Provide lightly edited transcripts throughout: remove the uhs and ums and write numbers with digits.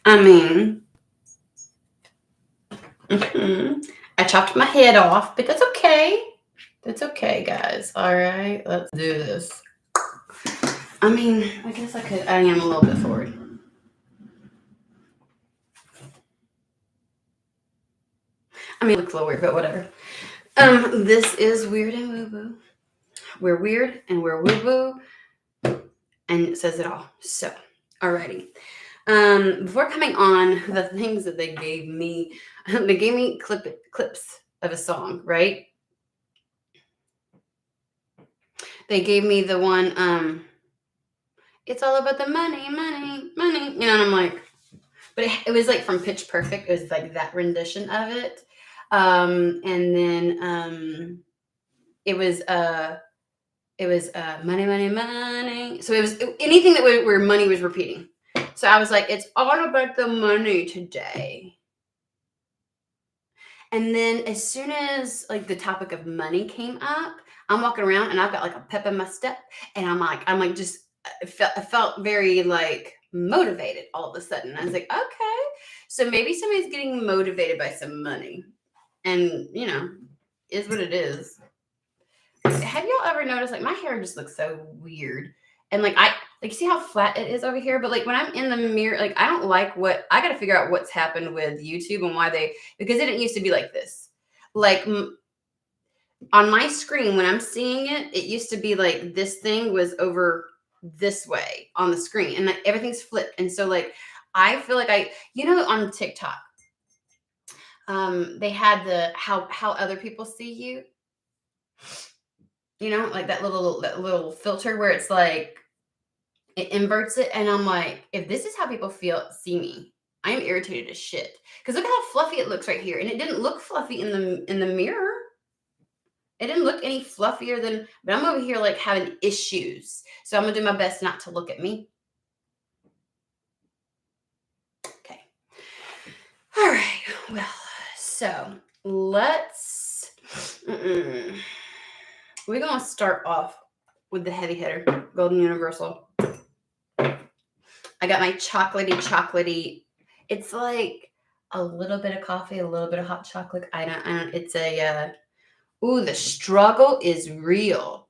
I mean, I chopped my head off, but that's okay. That's okay, guys. All right, let's do this. I mean, I guess I am a little bit forward. I mean, it looks a little weird, but whatever. This is Weird and Woo Woo. We're weird and we're woo woo, and it says it all. So, alrighty. Before coming on, the things that they gave me clips of a song, right? They gave me the one, it's all about the money, money, money. You know, and I'm like, but it was like from Pitch Perfect. It was like that rendition of it. And then it was money, money, money. So it was anything that where money was repeating. So I was like, it's all about the money today. And then as soon as like the topic of money came up, I'm walking around and I've got like a pep in my step, and I'm like just I felt very like motivated all of a sudden. I was like, okay, so maybe somebody's getting motivated by some money, and you know, is what it is. Have y'all ever noticed like my hair just looks so weird, and like see how flat it is over here, but like when I'm in the mirror, like I don't like what I got to figure out what's happened with YouTube and why because it didn't used to be like this. Like on my screen when I'm seeing it, it used to be like this thing was over this way on the screen, and like everything's flipped, and so like I feel like on TikTok, they had the how other people see you. Like that little filter where it's like it inverts it, and I'm like, if this is how people see me, I am irritated as shit. Because look how fluffy it looks right here, and it didn't look fluffy in the mirror. It didn't look any fluffier than, but I'm over here like having issues. So I'm gonna do my best not to look at me. Okay. All right. Well, so let's. We're gonna start off with the heavy hitter, Golden Universal. I got my chocolatey. It's like a little bit of coffee, a little bit of hot chocolate. I don't. It's a. The struggle is real.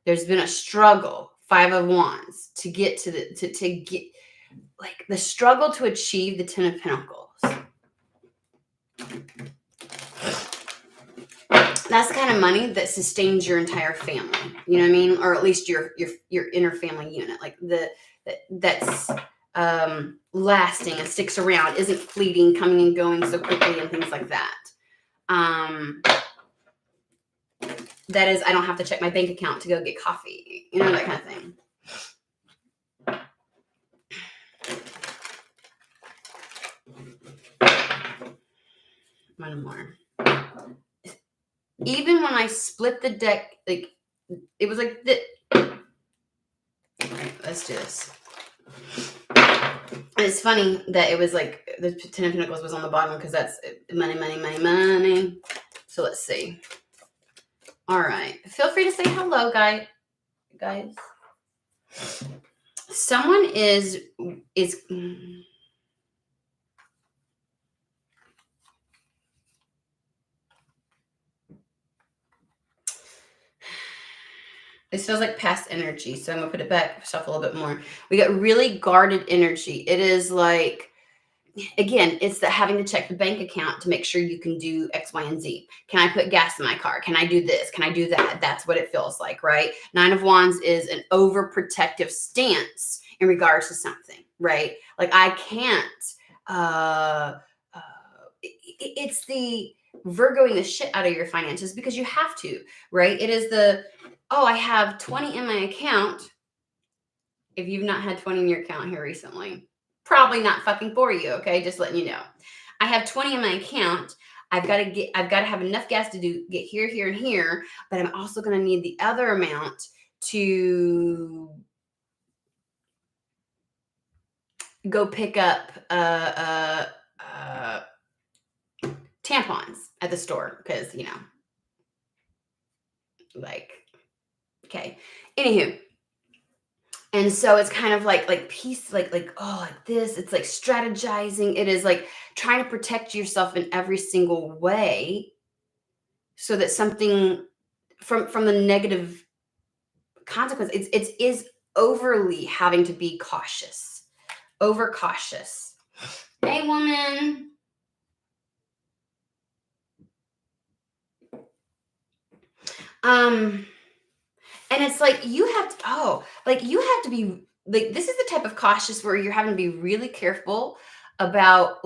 There's been a struggle. 5 of Wands to get to get like the struggle to achieve the 10 of Pentacles. That's the kind of money that sustains your entire family. You know what I mean? Or at least your inner family unit. Like that's lasting and sticks around, isn't fleeting, coming and going so quickly, and things like that. That is, I don't have to check my bank account to go get coffee. You know, that kind of thing. One more. Even when I split the deck, like it was like this. Right, let's do this. And it's funny that it was like the 10 of Pentacles was on the bottom because that's money, money, money, money. So let's see. All right. Feel free to say hello, guys. Someone is this feels like past energy, so I'm gonna put it back, shuffle a little bit more. We got really guarded energy. It is like, again, it's the having to check the bank account to make sure you can do X, Y, and Z. Can I put gas in my car? Can I do this? Can I do that? That's what it feels like, right? 9 of Wands is an overprotective stance in regards to something, right? Like I can't. It's the Virgoing the shit out of your finances because you have to, right? It is I have 20 in my account. If you've not had 20 in your account here recently, probably not fucking for you, okay? Just letting you know. I have 20 in my account. I've got to have enough gas to get here, here, and here, but I'm also going to need the other amount to go pick up tampons at the store because, like, okay. Anywho, And so it's kind of like peace, oh, like this. It's like strategizing. It is like trying to protect yourself in every single way so that something from the negative consequence, it's is overly having to be cautious, over cautious. Hey, woman. And it's like you have to, you have to be like, this is the type of cautious where you're having to be really careful about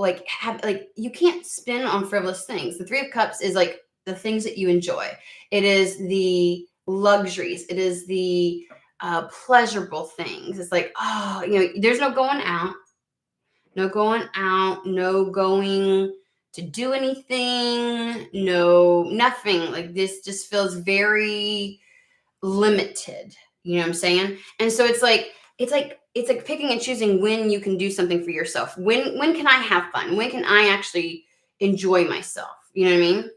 you can't spin on frivolous things. The Three of Cups is like the things that you enjoy. It is the luxuries. It is the pleasurable things. It's like, oh, there's no going out, no going out, no going to do anything, no nothing. Like this just feels very limited. You know what I'm saying? And so it's like picking and choosing when you can do something for yourself. When can I have fun? When can I actually enjoy myself? You know what I mean?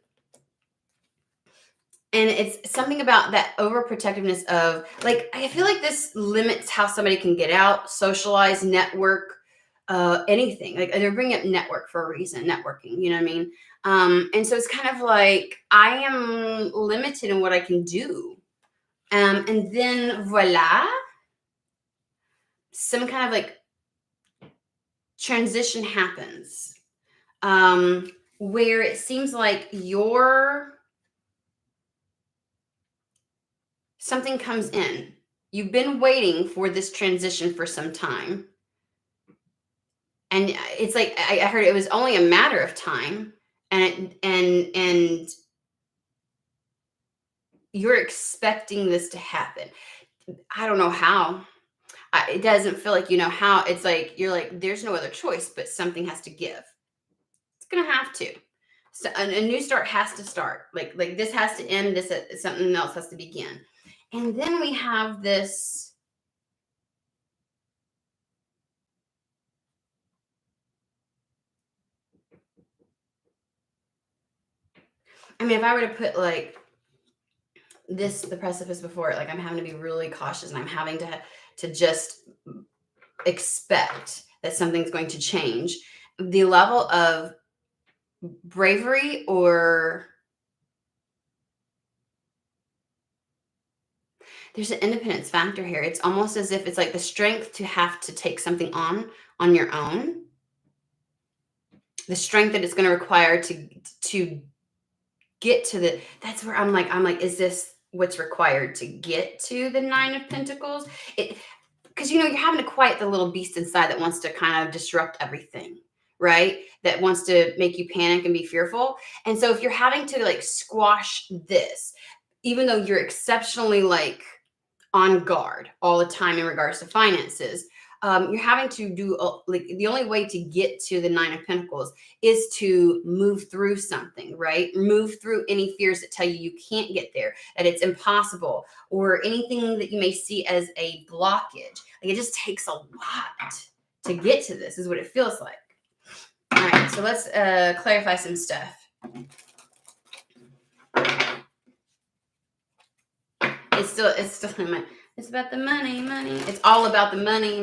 And it's something about that overprotectiveness of like, I feel like this limits how somebody can get out, socialize, network, anything. Like they're bringing up network for a reason, networking, you know what I mean? And so it's kind of like I am limited in what I can do. And then voila, some kind of like transition happens, where it seems like something comes in. You've been waiting for this transition for some time. And it's like I heard it was only a matter of time, and you're expecting this to happen. I don't know how. It doesn't feel like you know how. It's like you're like, there's no other choice, but something has to give. It's gonna have to. So a new start has to start. Like this has to end. This something else has to begin. And then we have this. I mean, if I were to put like the precipice before it, like I'm having to be really cautious, and I'm having to just expect that something's going to change. The level of bravery, or there's an independence factor here. It's almost as if it's like the strength to have to take something on your own, the strength that it's going to require to get to that's where I'm like, is this what's required to get to the Nine of Pentacles? Because you're having to quiet the little beast inside that wants to kind of disrupt everything, right? That wants to make you panic and be fearful. And so if you're having to like squash this, even though you're exceptionally like on guard all the time in regards to finances, you're having to do like the only way to get to the Nine of Pentacles is to move through something, right? Move through any fears that tell you can't get there, that it's impossible, or anything that you may see as a blockage. Like it just takes a lot to get to this, is what it feels like. All right, so let's clarify some stuff. It's still it's about the money. It's all about the money.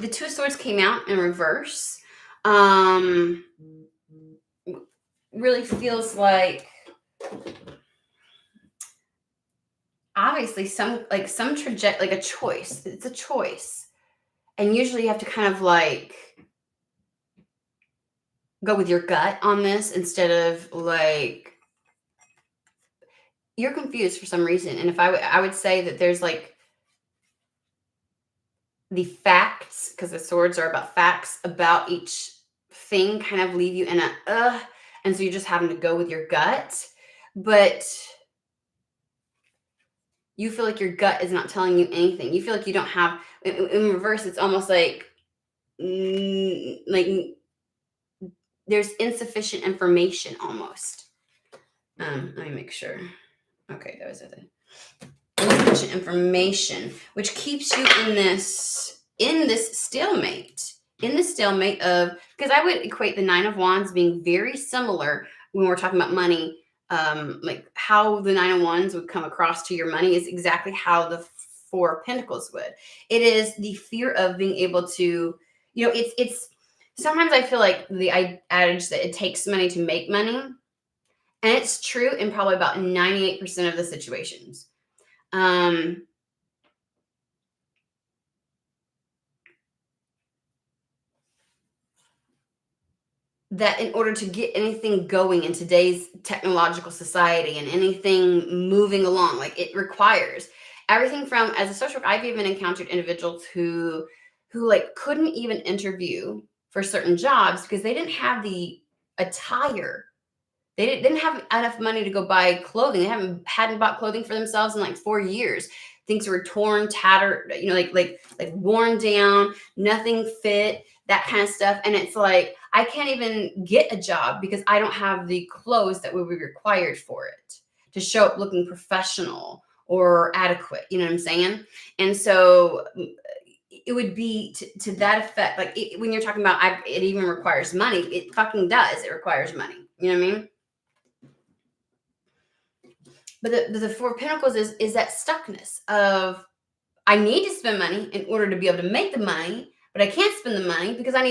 The Two of Swords came out in reverse. Really feels like obviously some trajectory, like a choice. It's a choice, and usually you have to kind of like go with your gut on this instead of like you're confused for some reason. And if I would say that there's like the facts, because the swords are about facts about each thing, kind of leave you in and so you're just having to go with your gut, but you feel like your gut is not telling you anything. You feel like you don't have, in reverse, it's almost like there's insufficient information almost. Let me make sure. Okay, that was it. Insufficient information, which keeps you in this stalemate. In the stalemate of, because I would equate the Nine of Wands being very similar when we're talking about money. Like how the Nine of Wands would come across to your money is exactly how the Four of Pentacles would. It is the fear of being able to, it's sometimes I feel like the adage that it takes money to make money, and it's true in probably about 98% of the situations. That in order to get anything going in today's technological society and anything moving along, like it requires everything from, as a social worker, I've even encountered individuals who like couldn't even interview for certain jobs because they didn't have the attire. They didn't have enough money to go buy clothing. They hadn't bought clothing for themselves in like 4 years. Things were torn, tattered, like worn down, nothing fit, that kind of stuff. And it's like, I can't even get a job because I don't have the clothes that would be required for it to show up looking professional or adequate. You know what I'm saying? And so it would be to that effect. Like when you're talking about, it even requires money. It fucking does. It requires money. You know what I mean? But the Four of Pentacles is that stuckness of, I need to spend money in order to be able to make the money, but I can't spend the money because I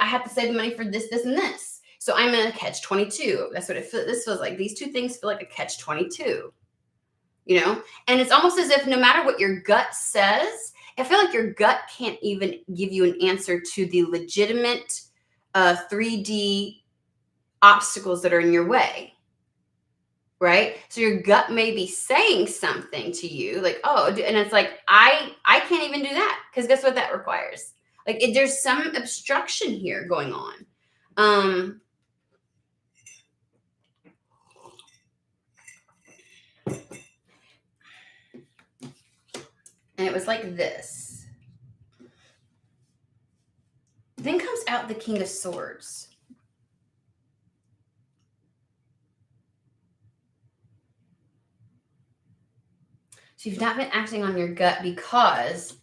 have to save the money for this, this, and this. So I'm in a catch-22. That's what this feels like. These two things feel like a catch-22, And it's almost as if no matter what your gut says, I feel like your gut can't even give you an answer to the legitimate 3D obstacles that are in your way. Right? So your gut may be saying something to you like, oh, and it's like, I can't even do that because guess what that requires? Like there's some obstruction here going on. And it was like this. Then comes out the King of Swords. So you've not been acting on your gut because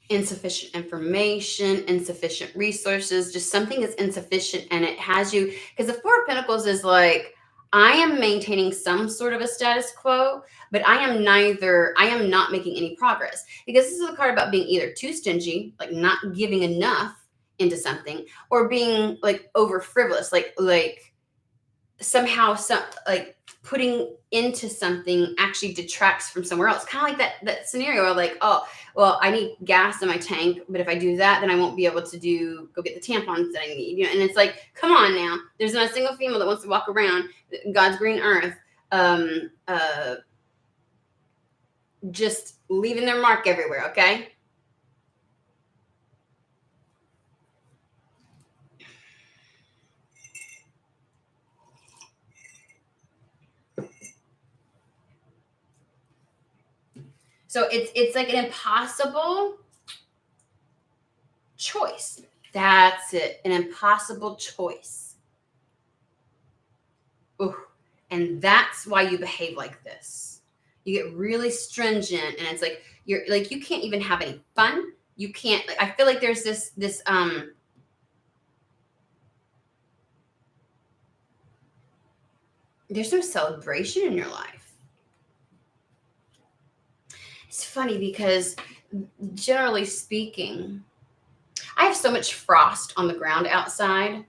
insufficient information, insufficient resources, just something is insufficient, and it has you, because the Four of Pentacles is like, I am maintaining some sort of a status quo, but I am not making any progress, because this is a card about being either too stingy, like not giving enough into something, or being like over frivolous, like somehow putting into something actually detracts from somewhere else. Kind of like that scenario where like, oh, well, I need gas in my tank, but if I do that, then I won't be able to go get the tampons that I need. And it's like, come on now. There's not a single female that wants to walk around God's green earth just leaving their mark everywhere, okay? So it's like an impossible choice. That's it. An impossible choice. Ooh. And that's why you behave like this. You get really stringent, and it's like you can't even have any fun. You can't, like, I feel like there's this there's no celebration in your life. It's funny because generally speaking, I have so much frost on the ground outside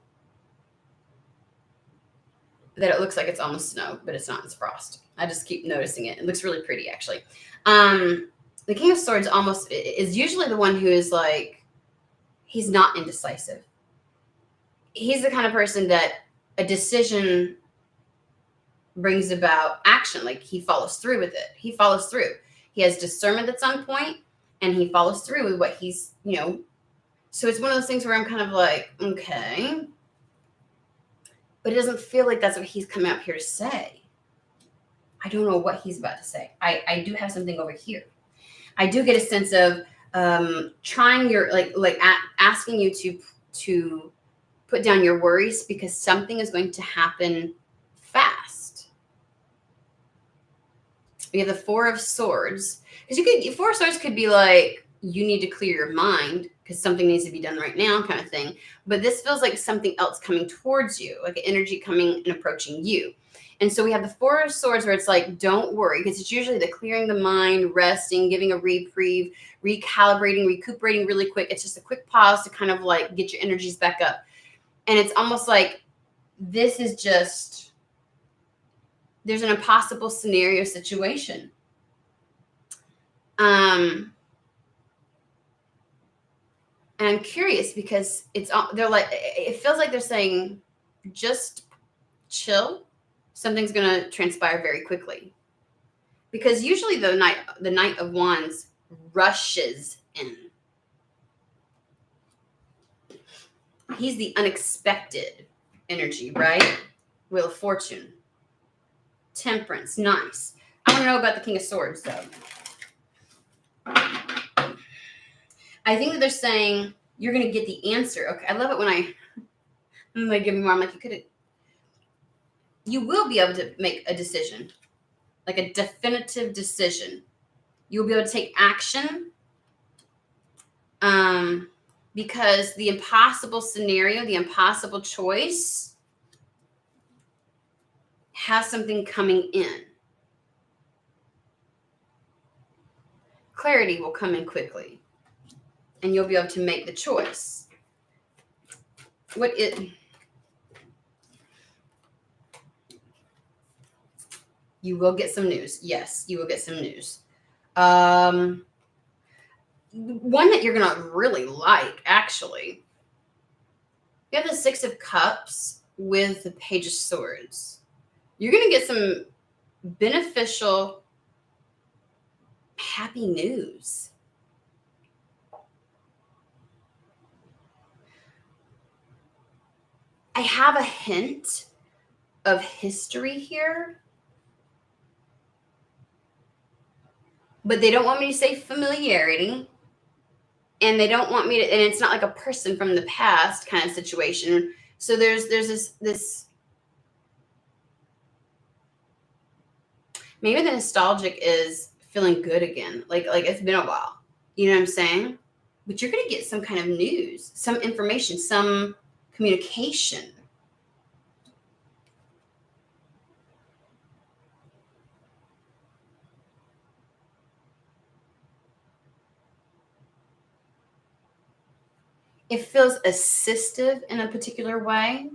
that it looks like it's almost snow, but it's not. It's frost. I just keep noticing it. It looks really pretty, actually. The King of Swords almost is usually the one who is like, he's not indecisive. He's the kind of person that a decision brings about action. Like he follows through with it. He follows through. He has discernment that's on point, and he follows through with what he's, So it's one of those things where I'm kind of like, okay. But it doesn't feel like that's what he's coming up here to say. I don't know what he's about to say. I do have something over here. I do get a sense of trying your, asking you to put down your worries because something is going to happen fast. We have the Four of Swords. Because Four of Swords could be like, you need to clear your mind because something needs to be done right now kind of thing. But this feels like something else coming towards you, like an energy coming and approaching you. And so we have the Four of Swords where it's like, don't worry, because it's usually the clearing the mind, resting, giving a reprieve, recalibrating, recuperating really quick. It's just a quick pause to kind of like get your energies back up. And it's almost like this is just, there's an impossible scenario situation. And I'm curious because they're like, it feels like they're saying, just chill. Something's going to transpire very quickly. Because usually the Knight of Wands rushes in. He's the unexpected energy, right? Wheel of Fortune. Temperance. Nice. I want to know about the King of Swords, though. I think that they're saying you're going to get the answer. Okay, I love it when I'm like giving more. I'm like, you will be able to make a decision, like a definitive decision. You'll be able to take action, because the impossible scenario, the impossible choice, has something coming in. Clarity will come in quickly. And you'll be able to make the choice. You will get some news. Yes, you will get some news. One that you're going to really like, actually. You have the Six of Cups with the Page of Swords. You're going to get some beneficial, happy news. I have a hint of history here, but they don't want me to say familiarity, and they don't want me to, and it's not like a person from the past kind of situation. So there's this maybe the nostalgic is feeling good again, like it's been a while. You know what I'm saying? But you're going to get some kind of news, some information, some communication. It feels assistive in a particular way.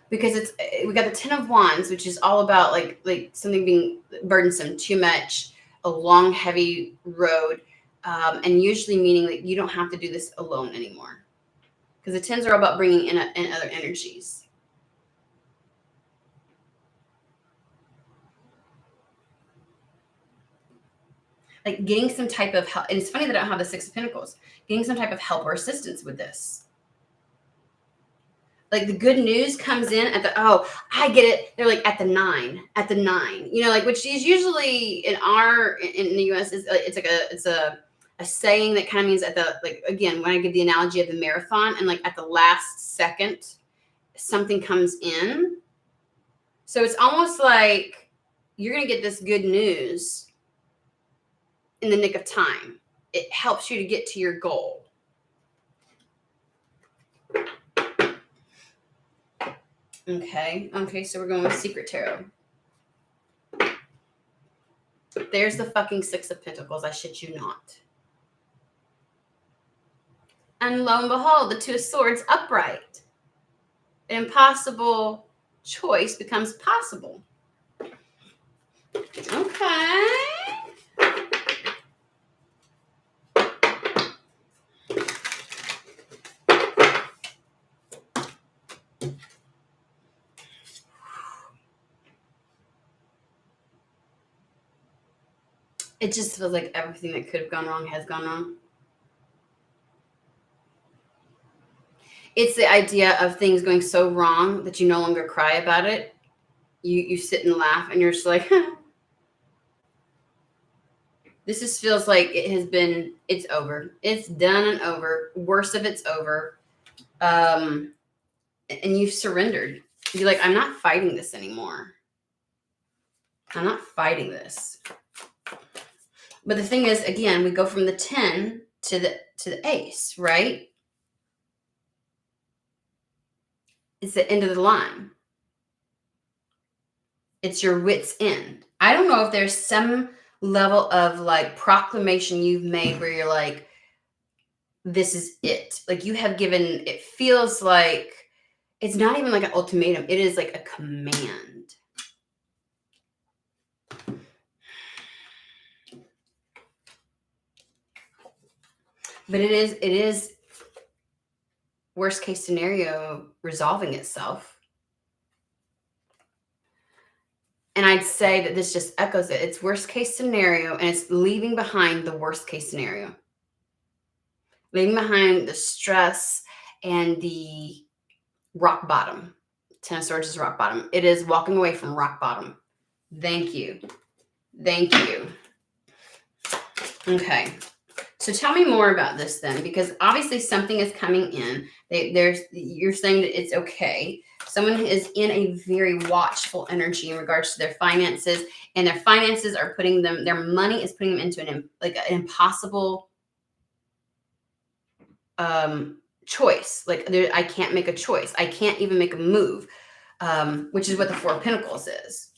Because we got the Ten of Wands, which is all about like something being burdensome, too much, a long, heavy road, and usually meaning that you don't have to do this alone anymore. Because the Tens are all about bringing in other energies. Like getting some type of help. And it's funny that I don't have the Six of Pentacles. Getting some type of help or assistance with this. Like the good news comes in at I get it. They're like at the nine, you know, like, which is usually in the US is it's a saying that kind of means at the, like, again, when I give the analogy of the marathon and like at the last second, something comes in. So it's almost like you're going to get this good news in the nick of time. It helps you to get to your goal. Okay, so we're going with Secret Tarot. There's the fucking Six of Pentacles, I shit you not. And lo and behold, the Two of Swords upright. An impossible choice becomes possible. Okay. It just feels like everything that could have gone wrong has gone wrong. It's the idea of things going so wrong that you no longer cry about it. You sit and laugh and you're just like, this just feels like it's over. It's done and over. Worst of it's over. And you've surrendered. You're like, I'm not fighting this anymore. I'm not fighting this. But the thing is, again, we go from the 10 to the ace, right? It's the end of the line. It's your wit's end. I don't know if there's some level of like proclamation you've made where you're like, this is it. Like you have given, it feels like it's not even like an ultimatum. It is like a command. But it is worst case scenario resolving itself. And I'd say that this just echoes it. It's worst case scenario, and it's leaving behind the worst case scenario. Leaving behind the stress and the rock bottom. 10 of Swords is rock bottom. It is walking away from rock bottom. Thank you. Thank you. Okay. So tell me more about this then, because obviously something is coming in. You're saying that it's okay. Someone is in a very watchful energy in regards to their finances, and their finances are putting them, their money is putting them into an impossible choice. Like I can't make a choice. I can't even make a move, which is what the Four of Pentacles is.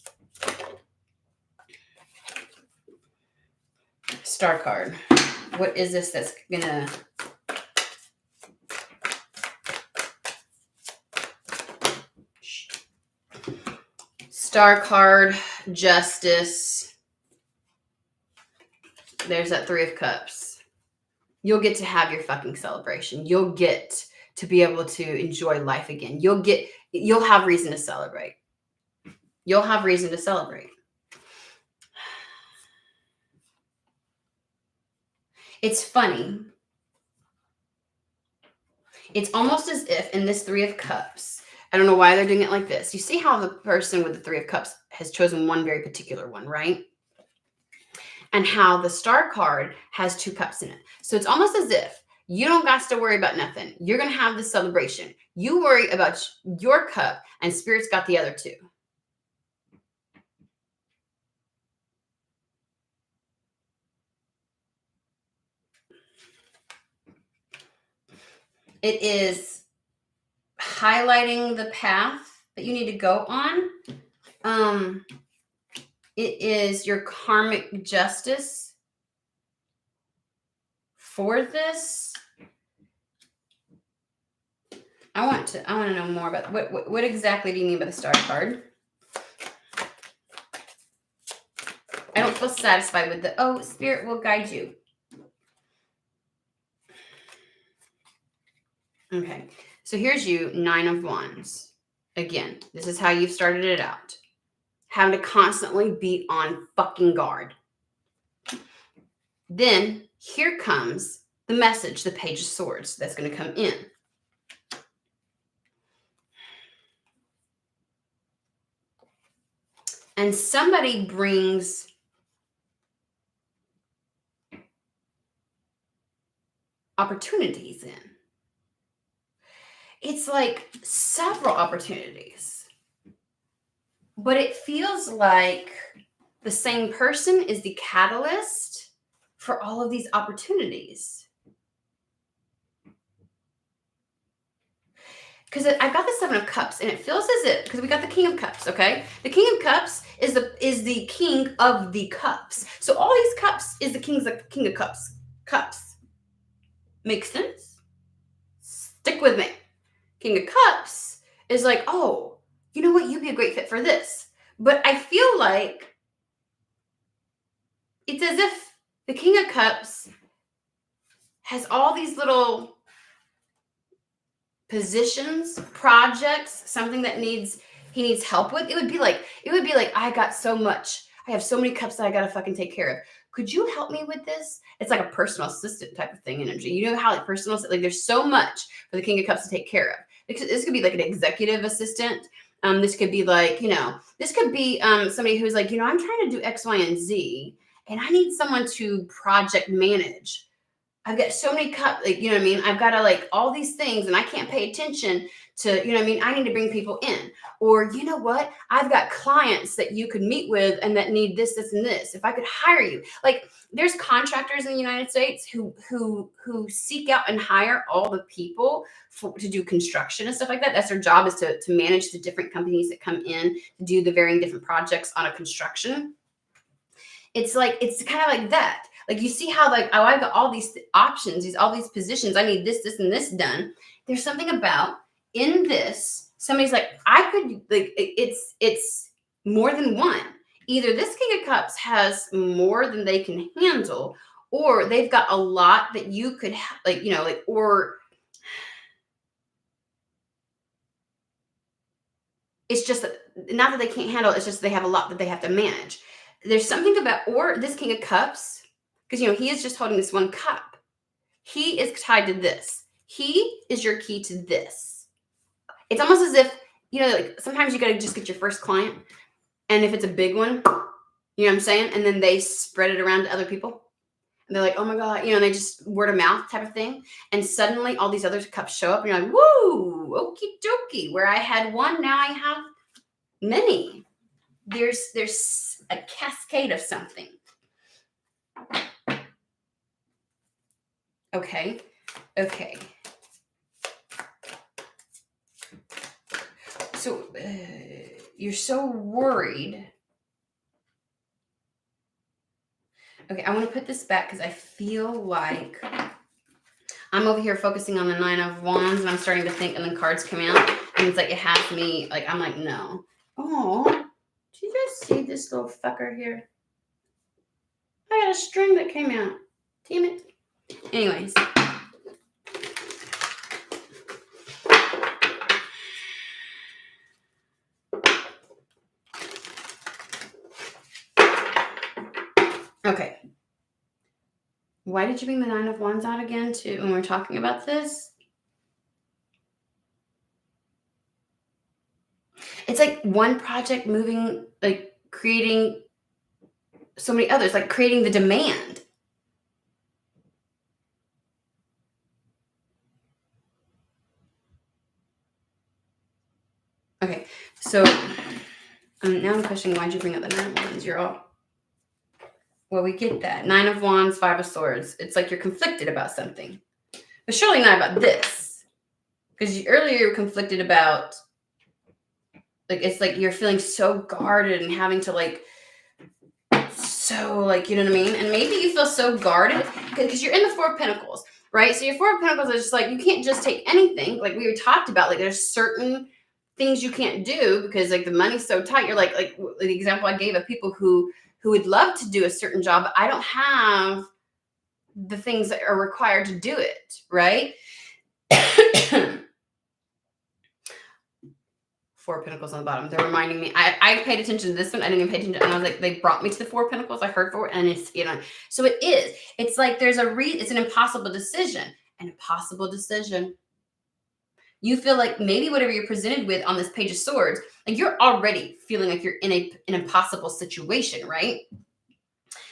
Star card. What is this that's gonna... Star card, Justice. There's that Three of Cups. You'll get to have your fucking celebration. You'll get to be able to enjoy life again. You'll have reason to celebrate. You'll have reason to celebrate. It's funny. It's almost as if in this Three of Cups, I don't know why they're doing it like this. You see how the person with the Three of Cups has chosen one very particular one, right? And how the Star card has 2 cups in it. So it's almost as if you don't got to worry about nothing. You're going to have the celebration. You worry about your cup, and Spirit's got the other 2. It is highlighting the path that you need to go on. It is your karmic justice for this. I want to know more about what exactly do you mean by the Star card? I don't feel satisfied with the Spirit will guide you. Okay, so here's you, 9 of Wands. Again, this is how you've started it out. Having to constantly be on fucking guard. Then here comes the message, the Page of Swords, that's going to come in. And somebody brings opportunities in. It's like several opportunities. But it feels like the same person is the catalyst for all of these opportunities. Because I've got the 7 of Cups, and it feels as if, because we got the King of Cups, okay? The King of Cups is the King of the Cups. So all these cups is the King of Cups. Makes sense? Stick with me. King of Cups is like, oh, you know what? You'd be a great fit for this. But I feel like it's as if the King of Cups has all these little positions, projects, something that he needs help with. It would be like I have so many cups that I gotta fucking take care of. Could you help me with this? It's like a personal assistant type of thing energy. You know how like personal, like there's so much for the King of Cups to take care of. This could be like an executive assistant. This could be like, this could be somebody who's like, I'm trying to do X, Y, and Z, and I need someone to project manage I've got so many cups, like, you know what I mean? I've got to like all these things and I can't pay attention to, you know what I mean? I need to bring people in. Or, you know what? I've got clients that you could meet with and that need this, this, and this. If I could hire you, like there's contractors in the United States who seek out and hire all the people to do construction and stuff like that. That's their job, is to manage the different companies that come in to do the varying different projects on a construction. It's like, it's kind of like that. Like you see how like, oh, I've got all these options, all these positions. I need this, this, and this done. There's something about in this, somebody's like, I could like, it's more than one. Either this King of Cups has more than they can handle, or they've got a lot that you could like, you know, like, or it's just not that they can't handle, it's just they have a lot that they have to manage. There's something about, or this King of Cups, because, you know, he is just holding this one cup. He is tied to this. He is your key to this. It's almost as if, you know, like sometimes you got to just get your first client. And if it's a big one, you know what I'm saying? And then they spread it around to other people. And they're like, oh my God, you know, and they just word of mouth type of thing. And suddenly all these other cups show up and you're like, woo, okie dokie. Where I had one, now I have many. There's a cascade of something. Okay. So you're so worried. Okay, I want to put this back because I feel like I'm over here focusing on the 9 of Wands and I'm starting to think, and then cards come out and it's like it has me, like I'm like, no. Oh, did you guys see this little fucker here? I got a string that came out. Damn it. Anyways. Okay. Why did you bring the 9 of Wands out again too when we're talking about this? It's like one project moving, like creating so many others, like creating the demand. Okay, so now I'm questioning, why'd you bring up the 9 of Wands? You're all, well, we get that. 9 of Wands, 5 of Swords. It's like you're conflicted about something, but surely not about this, because earlier you were conflicted about, like, it's like you're feeling so guarded and having to like, so like, you know what I mean? And maybe you feel so guarded because you're in the 4 of Pentacles, right? So your 4 of Pentacles is just like, you can't just take anything. Like we talked about, like there's certain things you can't do because like the money's so tight. You're like the example I gave of people who would love to do a certain job, but I don't have the things that are required to do it, right? 4 of Pentacles on the bottom. They're reminding me. I paid attention to this one. I didn't even pay attention. And I was like, they brought me to the 4 of Pentacles. I heard 4, and it's, you know, so it is. It's like there's it's an impossible decision. An impossible decision. You feel like maybe whatever you're presented with on this Page of Swords, like you're already feeling like you're in an impossible situation, right?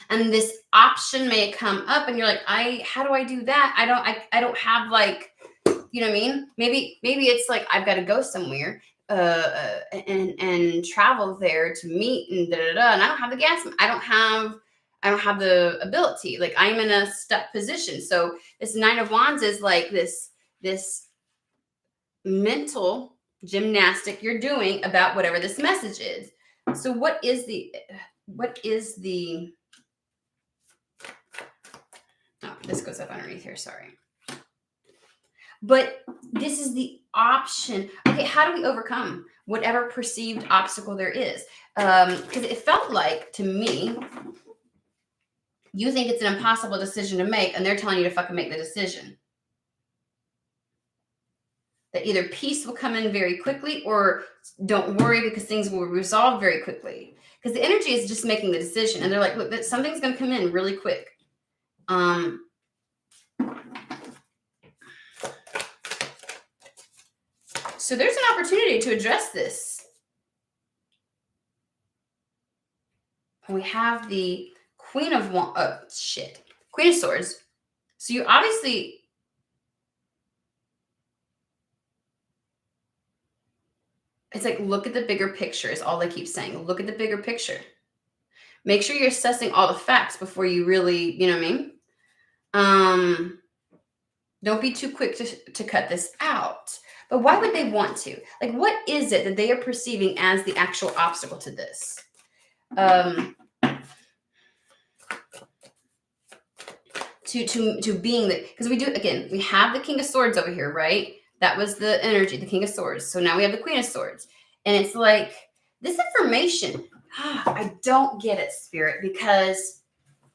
And this option may come up, and you're like, how do I do that? I don't have like, you know what I mean? Maybe it's like I've got to go somewhere and travel there to meet and and I don't have the gas. I don't have the ability. Like I'm in a stuck position. So this 9 of Wands is like this mental gymnastic you're doing about whatever this message is. So what is the oh, this goes up underneath here, sorry. But this is the option. Okay, how do we overcome whatever perceived obstacle there is? Because it felt like, to me, you think it's an impossible decision to make, and they're telling you to fucking make the decision. That either peace will come in very quickly, or don't worry because things will resolve very quickly. Because the energy is just making the decision, and they're like, look, something's going to come in really quick. So there's an opportunity to address this. We have the Queen of Swords. So you obviously, it's like, look at the bigger picture is all they keep saying. Look at the bigger picture. Make sure you're assessing all the facts before you really, you know what I mean? Don't be too quick to cut this out. But why would they want to? Like, what is it that they are perceiving as the actual obstacle to this? To being the, because we do, again, we have the King of Swords over here, right? That was the energy, the King of Swords. So now we have the Queen of Swords. And it's like, this information, I don't get it, Spirit, because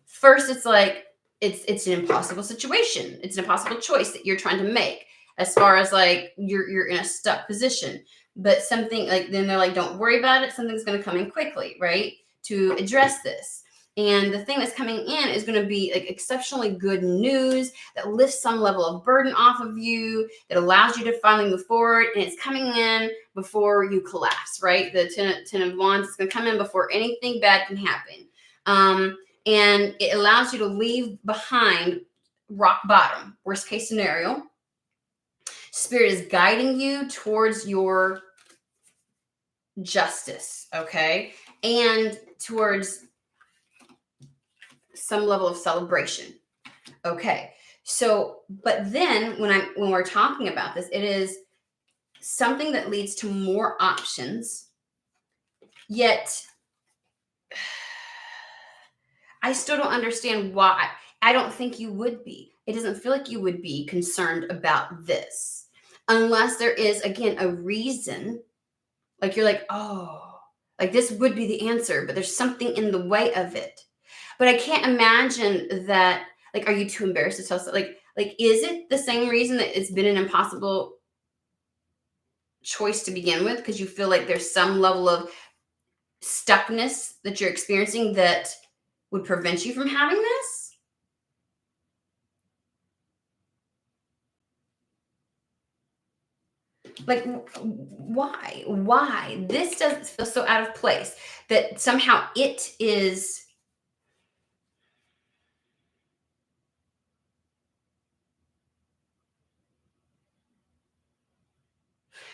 first it's like, it's an impossible situation. It's an impossible choice that you're trying to make, as far as like you're in a stuck position. But something like, then they're like, don't worry about it. Something's going to come in quickly, right? To address this. And the thing that's coming in is going to be like exceptionally good news that lifts some level of burden off of you, that allows you to finally move forward. And it's coming in before you collapse, right? The Ten of Wands is going to come in before anything bad can happen. And it allows you to leave behind rock bottom, worst case scenario. Spirit is guiding you towards your justice, okay? And towards some level of celebration. Okay. So, but then when we're talking about this, it is something that leads to more options. Yet I still don't understand why. I don't think you would be. It doesn't feel like you would be concerned about this unless there is, again, a reason. Like you're like, oh, like this would be the answer, but there's something in the way of it. But I can't imagine that, like, are you too embarrassed to tell? Like, is it the same reason that it's been an impossible choice to begin with? Because you feel like there's some level of stuckness that you're experiencing that would prevent you from having this? Like, why? Why? This doesn't feel so out of place that somehow it is.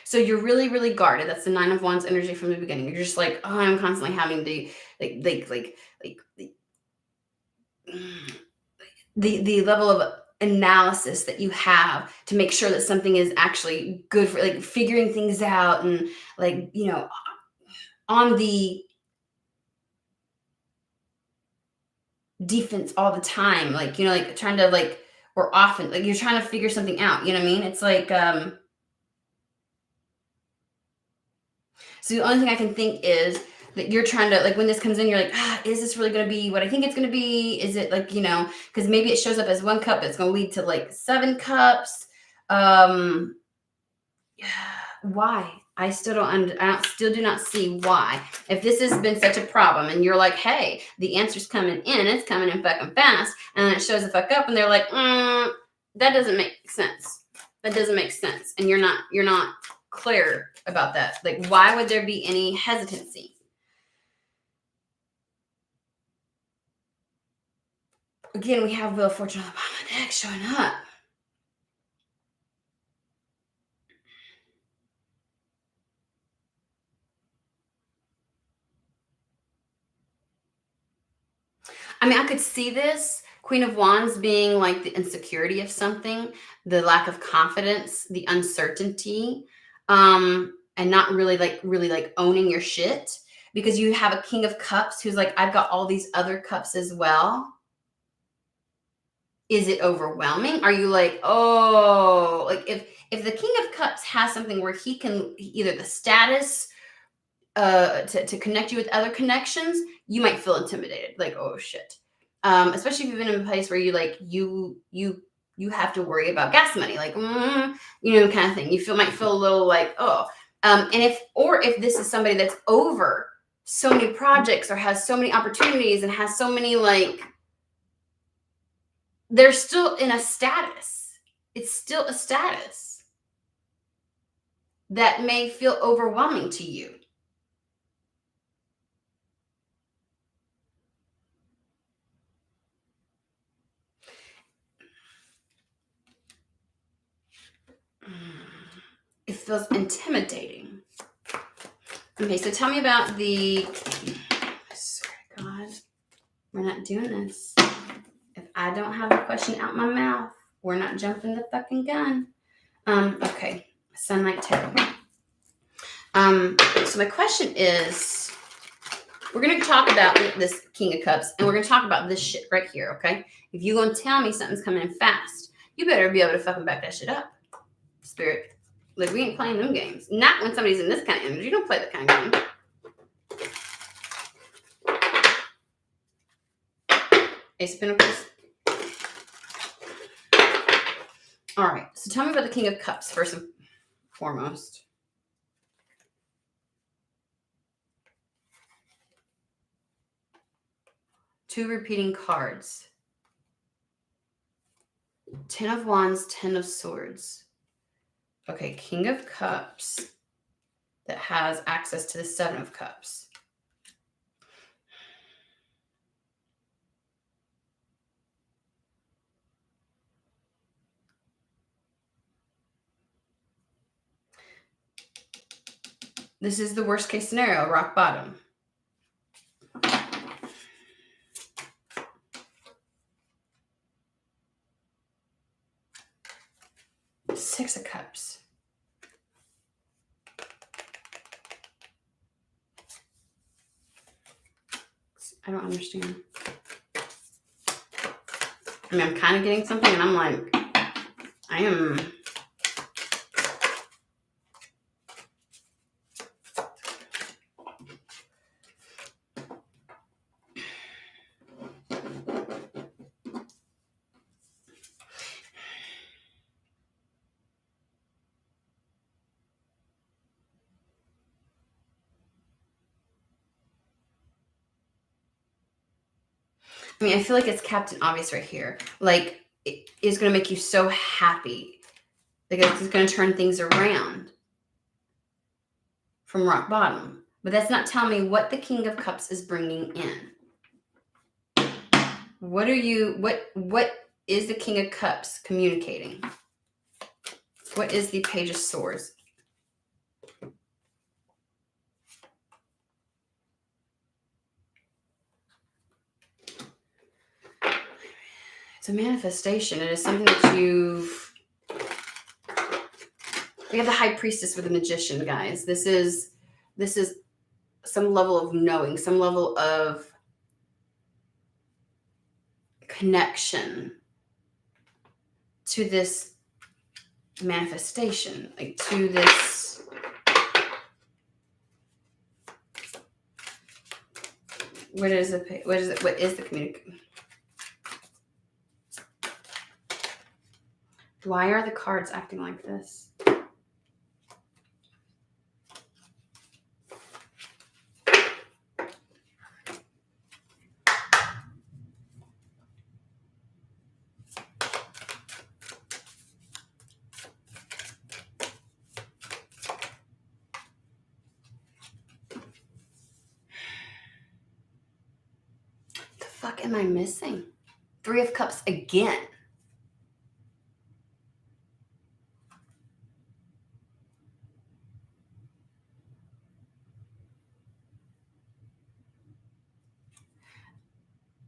So you're really, really guarded. That's the Nine of Wands energy from the beginning. You're just like, oh, I'm constantly having to like the level of analysis that you have to make sure that something is actually good for, like, figuring things out, and like, on the defense all the time, like, like trying to, like, or often, like, you're trying to figure something out, you know what I mean? It's like, so the only thing I can think is that you're trying to, like, when this comes in, you're like, is this really going to be what I think it's going to be? Is it like, because maybe it shows up as one cup, but it's going to lead to like 7 cups. Um, why? I still still do not see why. If this has been such a problem and you're like, hey, the answer's coming in, it's coming in fucking fast, and then it shows the fuck up and they're like, that doesn't make sense. That doesn't make sense. And you're not clear about that. Like, why would there be any hesitancy? Again, we have Wheel of Fortune on the bottom of the deck showing up. I mean, I could see this Queen of Wands being like the insecurity of something, the lack of confidence, the uncertainty, and not really like owning your shit, because you have a King of Cups who's like, I've got all these other cups as well. Is it overwhelming? Are you like, oh, like if the King of Cups has something where he can either the status to connect you with other connections, you might feel intimidated, like, oh shit. Especially if you've been in a place where you have to worry about gas money, like, kind of thing. Might feel a little like, oh. And if this is somebody that's over so many projects or has so many opportunities and has so many, like, they're still in a status. It's still a status that may feel overwhelming to you. feels intimidating. Okay, so tell me about the, I swear to God, we're not doing this. If I don't have a question out my mouth, we're not jumping the fucking gun. Okay, Sunlight Tarot. So my question is, we're going to talk about this King of Cups, and we're going to talk about this shit right here, okay? If you're going to tell me something's coming in fast, you better be able to fucking back that shit up. Spirit. Like, we ain't playing them games. Not when somebody's in this kind of energy. You don't play that kind of game. Ace of Pentacles. All right. So tell me about the King of Cups first and foremost. Two repeating cards. 10 of Wands, 10 of Swords. Okay, King of Cups that has access to the 7 of Cups. This is the worst case scenario, rock bottom. Six of Cups. I don't understand. I mean, I'm kind of getting something, and I'm like, I am. I mean, I feel like it's Captain Obvious right here. Like, it is going to make you so happy. Like, it's going to turn things around from rock bottom. But that's not telling me what the King of Cups is bringing in. What is the King of Cups communicating? What is the Page of Swords? It's a manifestation. It is something that we have the High Priestess with the Magician, guys. This is some level of knowing, some level of connection to this manifestation, like to this. What is the communication? Why are the cards acting like this? The fuck am I missing? 3 of Cups again.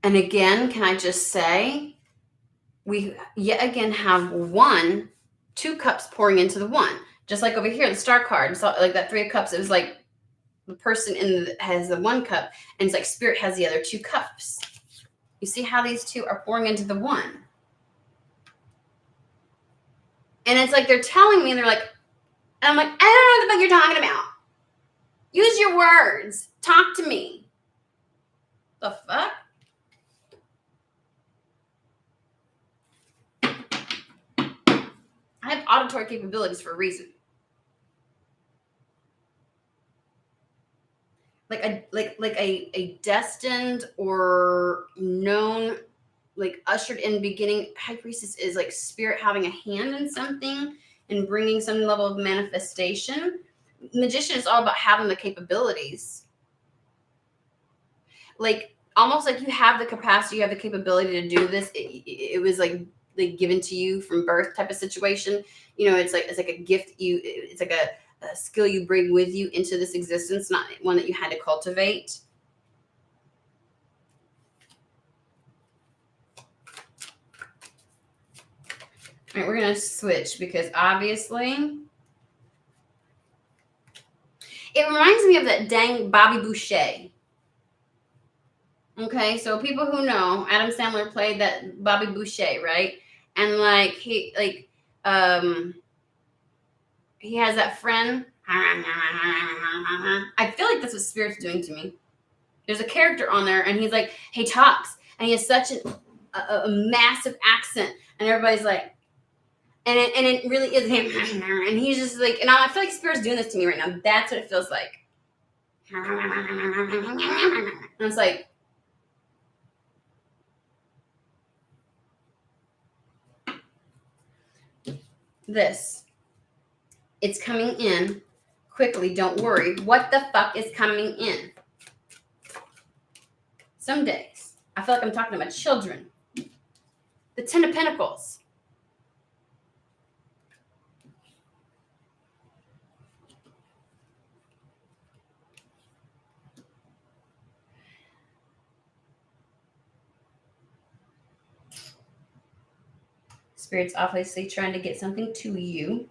And again, can I just say, we yet again have 2 cups pouring into the 1. Just like over here, the Star card, so like that 3 of Cups, it was like the person has the 1 cup, and it's like Spirit has the other 2 cups. You see how these 2 are pouring into the 1? And it's like they're telling me, and they're like, and I'm like, I don't know what the fuck you're talking about. Use your words. Talk to me. The fuck? I have auditory capabilities for a reason. Like a destined or known, like ushered in beginning. High Priestess is like Spirit having a hand in something and bringing some level of manifestation. Magician is all about having the capabilities. Like almost like you have the capacity, you have the capability to do this. It was like like given to you from birth type of situation. You know, it's like a gift it's like a skill you bring with you into this existence, not one that you had to cultivate. All right, we're going to switch because obviously it reminds me of that dang Bobby Boucher. Okay, so people who know, Adam Sandler played that Bobby Boucher, right? And like he has that friend. I feel like that's what Spirit's doing to me. There's a character on there, and he's like, he talks, and he has such a massive accent, and everybody's like, and it really is him, and he's just like, and I feel like Spirit's doing this to me right now. That's what it feels like. And it's like, this. It's coming in quickly. Don't worry. What the fuck is coming in? Some days, I feel like I'm talking about children. The Ten of Pentacles. Spirit's obviously trying to get something to you.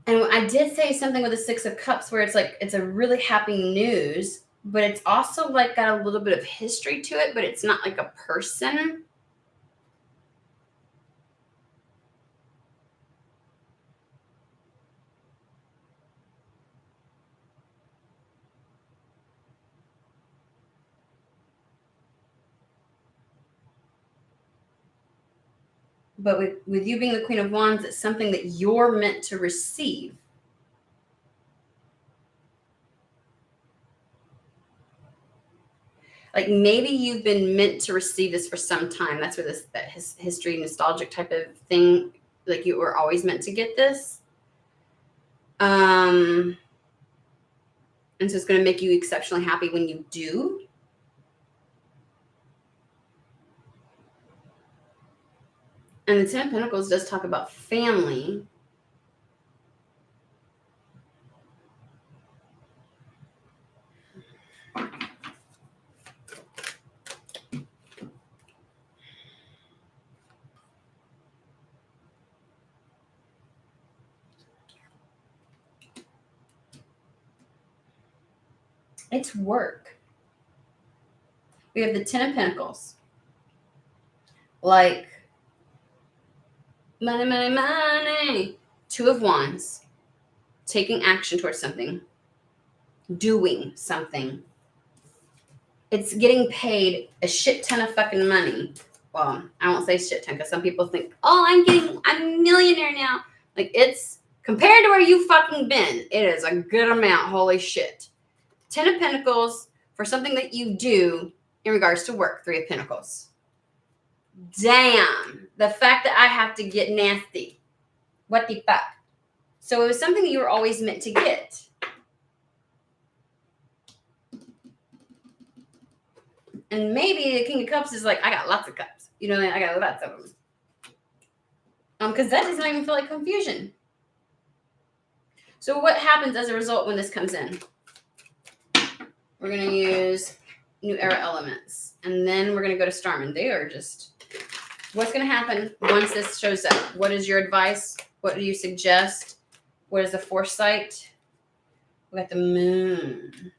And I did say something with the Six of Cups where it's like, it's a really happy news, but it's also like got a little bit of history to it, but it's not like a person. But with you being the Queen of Wands, it's something that you're meant to receive. Like maybe you've been meant to receive this for some time. That's where that history, nostalgic type of thing, like you were always meant to get this. And so it's going to make you exceptionally happy when you do. And the Ten of Pentacles does talk about family. It's work. We have the Ten of Pentacles. Like, money, money, money. Two of Wands. Taking action towards something. Doing something. It's getting paid a shit ton of fucking money. Well, I won't say shit ton because some people think, oh, I'm a millionaire now. Like, it's compared to where you fucking been, it is a good amount. Holy shit. Ten of Pentacles for something that you do in regards to work. Three of Pentacles. Damn. The fact that I have to get nasty. What the fuck? So it was something that you were always meant to get. And maybe the King of Cups is like, I got lots of cups. You know, I got lots of them. Because that does not even feel like confusion. So what happens as a result when this comes in? We're going to use New Era elements. And then we're going to go to Starman. They are just... What's going to happen once this shows up? What is your advice? What do you suggest? What is the foresight? We got the Moon.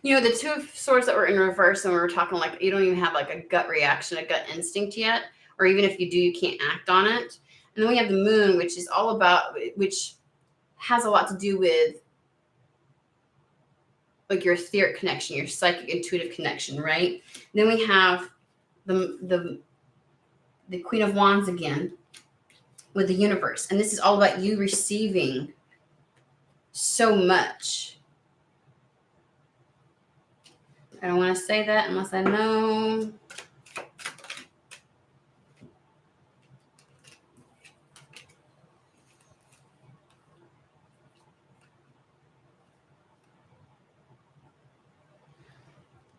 You know, the Two of Swords that were in reverse, and we were talking like you don't even have like a gut reaction, a gut instinct yet, or even if you do, you can't act on it. And then we have the Moon, which is all about, which has a lot to do with like your etheric connection, your psychic intuitive connection, right? And then we have the the Queen of Wands again with the universe. And this is all about you receiving so much. I don't want to say that unless I know.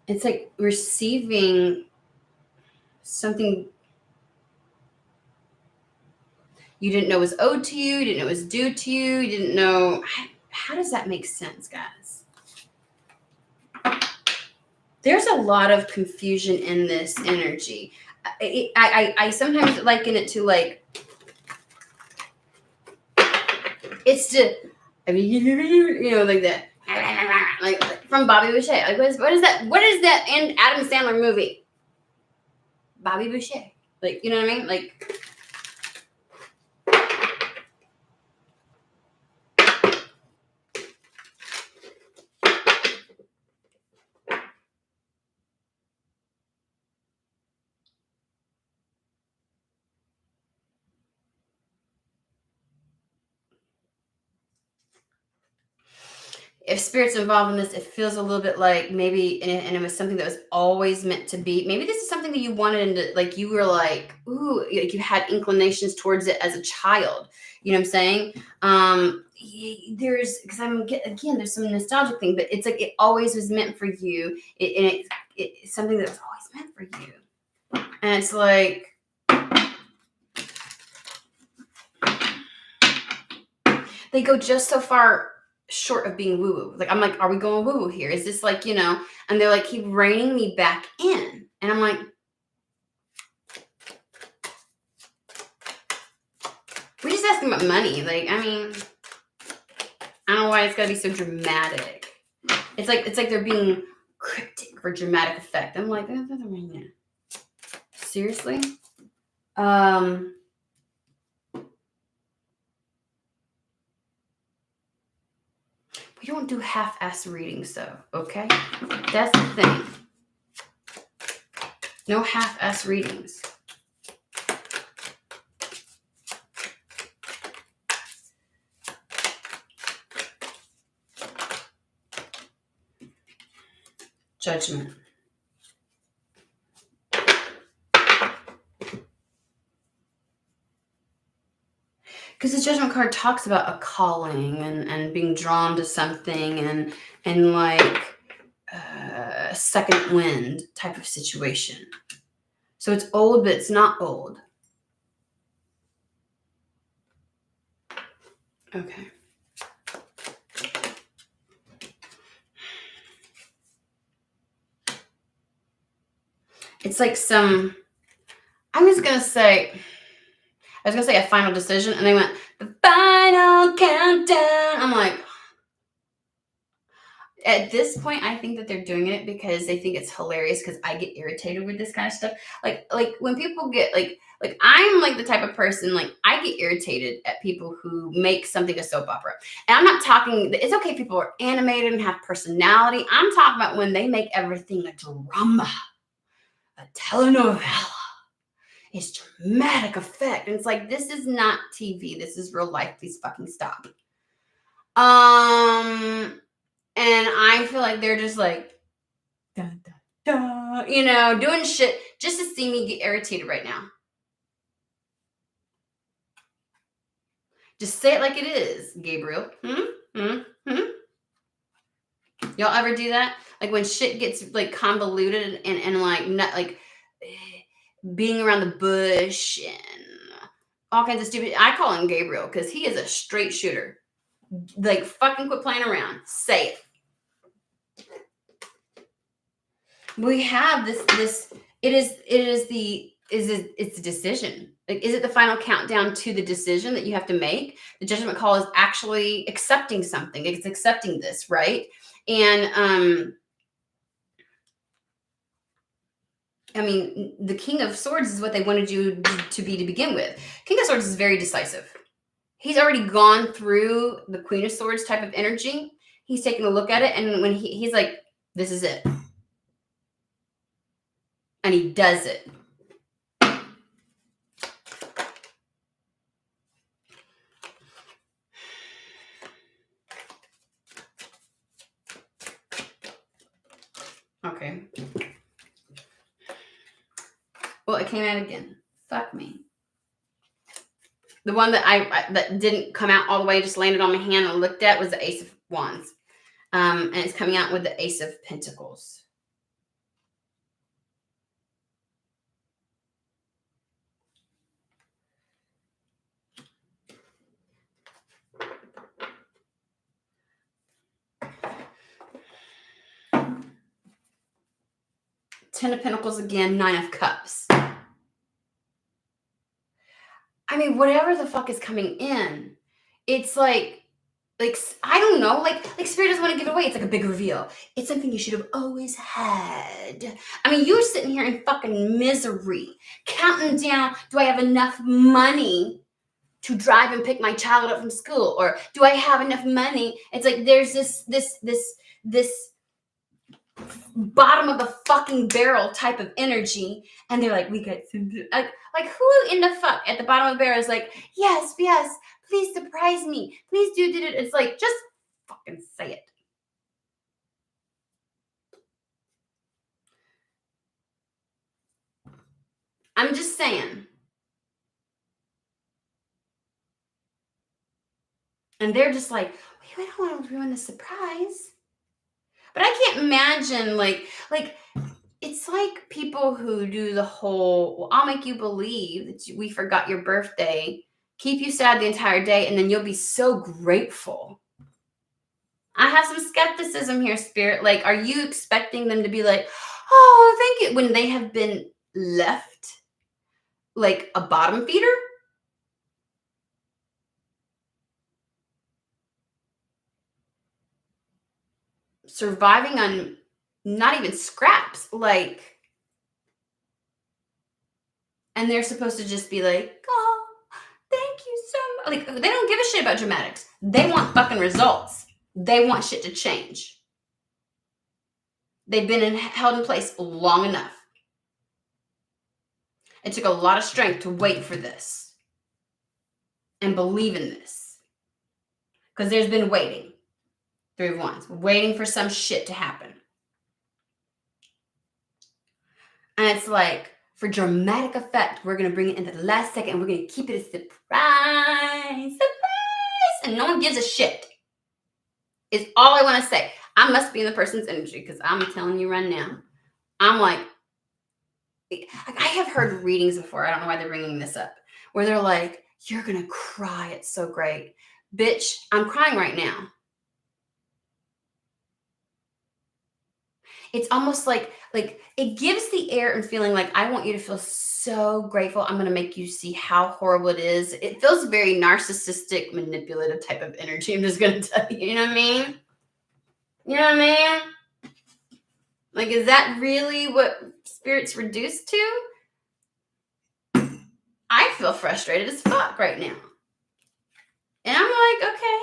It's like receiving something you didn't know was owed to you, you didn't know was due to you, you didn't know. How does that make sense, guys? There's a lot of confusion in this energy. I sometimes liken it to like, it's to, I mean, you know, like that, like from Bobby Boucher. Like, what is that? What is that in Adam Sandler movie? Bobby Boucher. Like, you know what I mean? Like, if spirit's involved in this, it feels a little bit like maybe, and it was something that was always meant to be. Maybe this is something that you wanted into, like you were like, ooh, like you had inclinations towards it as a child. You know what I'm saying? There's, because again, there's some nostalgic thing, but it's like it always was meant for you. It's something that was always meant for you. And it's like, they go just so far short of being woo-woo. Like, I'm like, are we going woo-woo here? Is this like, you know, and they're like, keep reining me back in. And I'm like, we're just asking about money. Like, I mean, I don't know why it's gotta be so dramatic. It's like they're being cryptic for dramatic effect. I'm like, that doesn't mean that. Seriously? We don't do half-ass readings, though, okay? That's the thing. No half-ass readings. Judgment. Because the Judgment card talks about a calling and being drawn to something and like a second wind type of situation. So it's old, but it's not old. Okay. It's like I was going to say a final decision, and they went, the final countdown. I'm like, at this point, I think that they're doing it because they think it's hilarious because I get irritated with this kind of stuff. Like when people get like I'm like the type of person, like I get irritated at people who make something a soap opera. And I'm not talking, it's okay if people are animated and have personality. I'm talking about when they make everything a drama, a telenovela. It's dramatic effect. And it's like, this is not TV. This is real life. Please fucking stop. And I feel like they're just like, dun, dun, dun, you know, doing shit just to see me get irritated right now. Just say it like it is, Gabriel. Y'all ever do that? Like when shit gets like convoluted and like not like being around the bush and all kinds of stupid. I call him Gabriel because he is a straight shooter. Like fucking quit playing around. Say it. We have this. It's a decision. Like, is it the final countdown to the decision that you have to make? The judgment call is actually accepting something. It's accepting this, right? And I mean, the King of Swords is what they wanted you to be to begin with. King of Swords is very decisive. He's already gone through the Queen of Swords type of energy. He's taken a look at it, and when he's like, this is it. And he does it. Okay. Well, it came out again. Fuck me. The one that that didn't come out all the way, just landed on my hand and looked at, was the Ace of Wands. And it's coming out with the Ace of Pentacles. Ten of Pentacles again, Nine of Cups. I mean, whatever the fuck is coming in, it's like I don't know, like Spirit doesn't want to give it away. It's like a big reveal. It's something you should have always had. I mean, you're sitting here in fucking misery, counting down, do I have enough money to drive and pick my child up from school? Or do I have enough money? It's like there's this bottom of the fucking barrel type of energy, and they're like, we got some, like who in the fuck at the bottom of the barrel is like, yes, please surprise me, please do it. It's like, just fucking say it. I'm just saying. And they're just like, we don't want to ruin the surprise. But I can't imagine, like it's like people who do the whole, well, I'll make you believe that we forgot your birthday, keep you sad the entire day, and then you'll be so grateful. I have some skepticism here, Spirit. Like, are you expecting them to be like, oh, thank you, when they have been left like a bottom feeder? Surviving on not even scraps, like, and they're supposed to just be like, oh, thank you so much. Like, they don't give a shit about dramatics. They want fucking results. They want shit to change. They've been held in place long enough. It took a lot of strength to wait for this and believe in this. Because there's been waiting. Three of Wands. Waiting for some shit to happen. And it's like, for dramatic effect, we're going to bring it in the last second, and we're going to keep it a surprise. Surprise! And no one gives a shit. Is all I want to say. I must be in the person's energy, because I'm telling you right now, I'm like, I have heard readings before. I don't know why they're bringing this up, where they're like, you're going to cry. It's so great. Bitch, I'm crying right now. It's almost like it gives the air and feeling like, I want you to feel so grateful. I'm going to make you see how horrible it is. It feels very narcissistic, manipulative type of energy. I'm just going to tell you, you know what I mean? You know what I mean? Like, is that really what Spirit's reduced to? I feel frustrated as fuck right now. And I'm like, okay.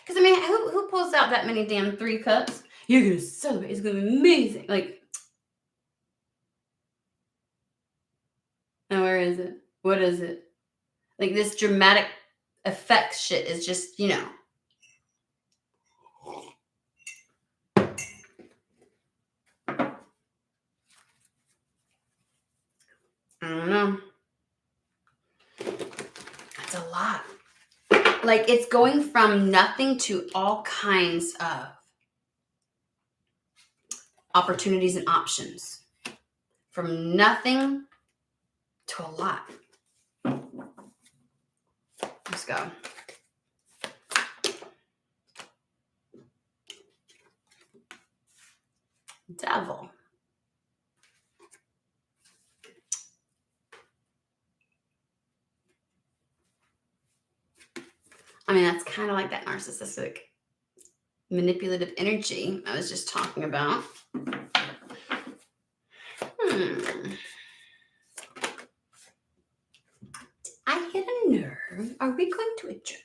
Because, I mean, who pulls out that many damn 3 cups? You're going to celebrate. It's going to be amazing. Like, now where is it? What is it? Like, this dramatic effects shit is just, you know. I don't know. That's a lot. Like, it's going from nothing to all kinds of opportunities and options. From nothing to a lot. Let's go. Devil. I mean, that's kind of like that narcissistic, manipulative energy I was just talking about. I hit a nerve. Are we going to adjourn?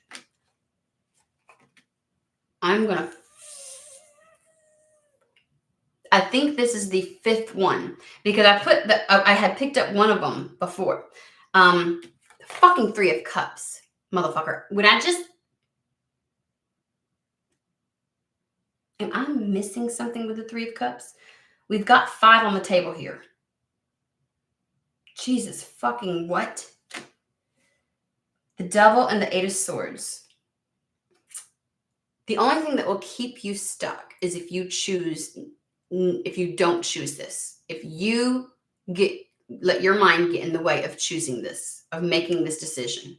I think this is the 5th one, because I had picked up one of them before. The 3 of Cups, motherfucker. When I just Am I missing something with the Three of Cups? We've got 5 on the table here. Jesus fucking what? The Devil and the 8 of Swords. The only thing that will keep you stuck is if you don't choose this. If you let your mind get in the way of choosing this, of making this decision.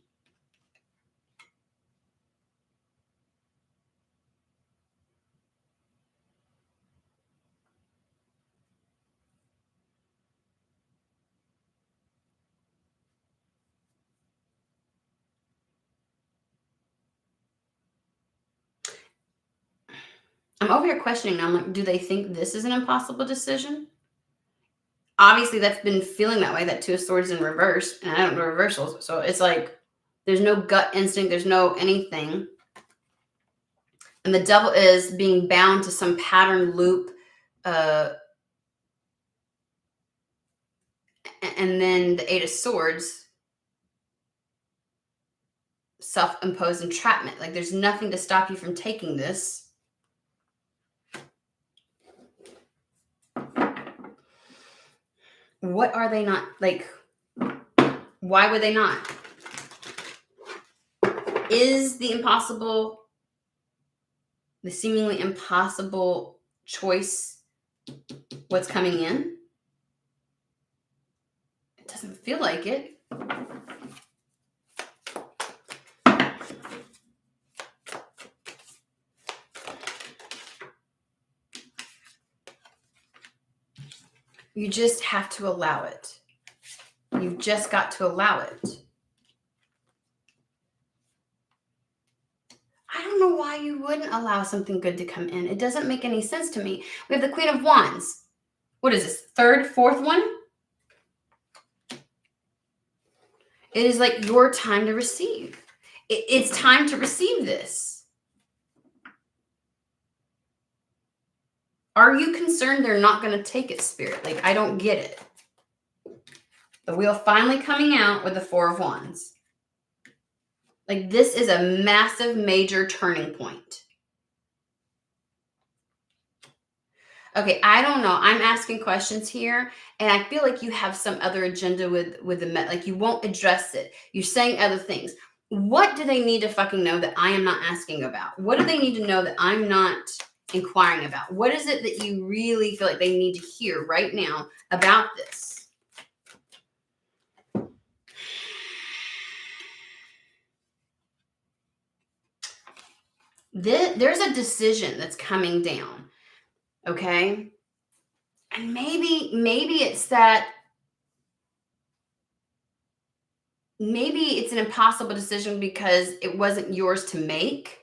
I'm over here questioning. I'm like, do they think this is an impossible decision? Obviously, that's been feeling that way, that 2 of Swords in reverse, and I don't know reversals. So it's like there's no gut instinct, there's no anything. And the Devil is being bound to some pattern loop. And then the 8 of Swords, self-imposed entrapment. Like there's nothing to stop you from taking this. What are they not, like, why would they not? Is the seemingly impossible choice what's coming in? It doesn't feel like it. You just have to allow it. You've just got to allow it. I don't know why you wouldn't allow something good to come in. It doesn't make any sense to me. We have the Queen of Wands. What is this? 3rd, 4th one? It is like your time to receive. It's time to receive this. Are you concerned they're not going to take it, Spirit? Like, I don't get it. The wheel finally coming out with the 4 of Wands. Like, this is a massive, major turning point. Okay, I don't know. I'm asking questions here, and I feel like you have some other agenda with the like you won't address it. You're saying other things. What do they need to fucking know that I am not asking about? What do they need to know that I'm not inquiring about? What is it that you really feel like they need to hear right now about this? There's a decision that's coming down, okay? And maybe it's that, maybe it's an impossible decision because it wasn't yours to make.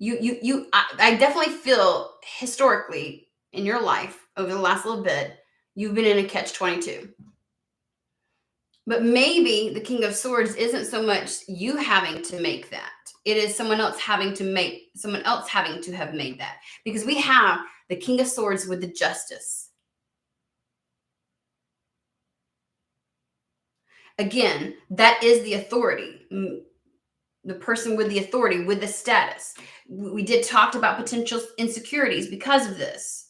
I definitely feel historically in your life over the last little bit, you've been in a catch-22. But maybe the King of Swords isn't so much you having to make that. It is someone else having to have made that. Because we have the King of Swords with the Justice. Again, that is the authority. The person with the authority, with the status. We did talk about potential insecurities because of this.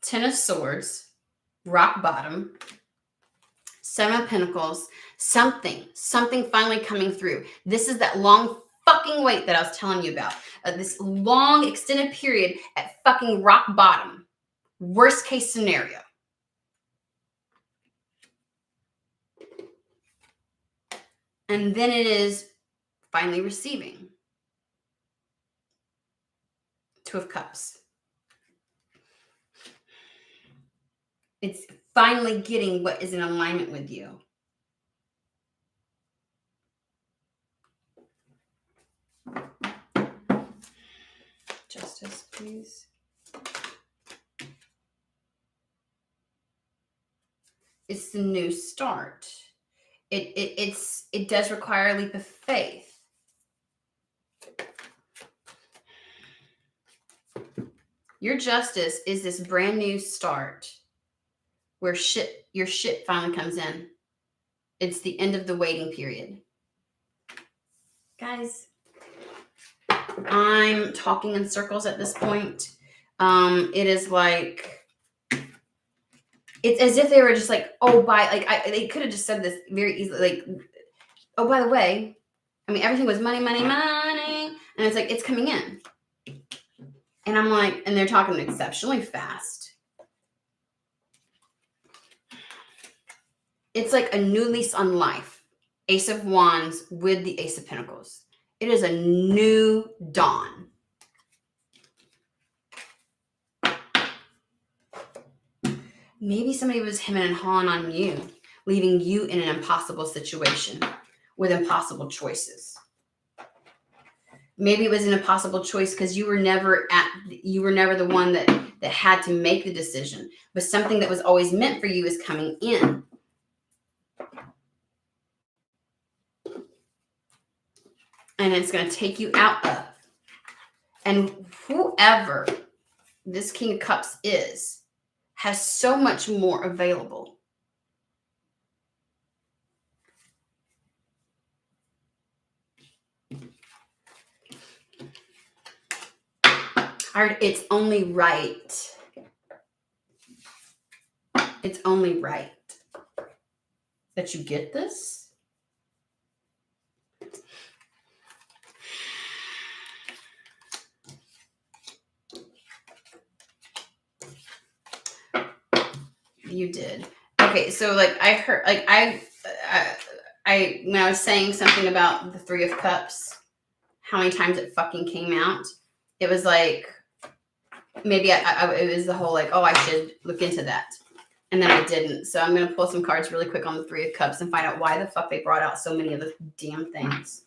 Ten of Swords, rock bottom, 7 of Pentacles, something finally coming through. This is that long fucking wait that I was telling you about. This long extended period at fucking rock bottom. Worst case scenario. And then it is finally receiving. 2 of Cups. It's finally getting what is in alignment with you. Justice, please. It's the new start. It does require a leap of faith. Your justice is this brand new start. where your shit finally comes in. It's the end of the waiting period. Guys, I'm talking in circles at this point. It is like, it's as if they were just like, oh, they could have just said this very easily. Like, oh, by the way, I mean, everything was money, money, money. And it's like, it's coming in. And I'm like, and they're talking exceptionally fast. It's like a new lease on life. Ace of Wands with the Ace of Pentacles. It is a new dawn. Maybe somebody was hemming and hawing on you, leaving you in an impossible situation with impossible choices. Maybe it was an impossible choice because you were never the one that had to make the decision, but something that was always meant for you is coming in. And it's going to take you out of. And whoever this King of Cups is, has so much more available. It's only right. It's only right that you get this. You did. Okay, so like I heard, like I when I was saying something about the Three of Cups, how many times it fucking came out, it was like, maybe it was the whole like, oh, I should look into that. And then I didn't. So I'm going to pull some cards really quick on the Three of Cups and find out why the fuck they brought out so many of the damn things.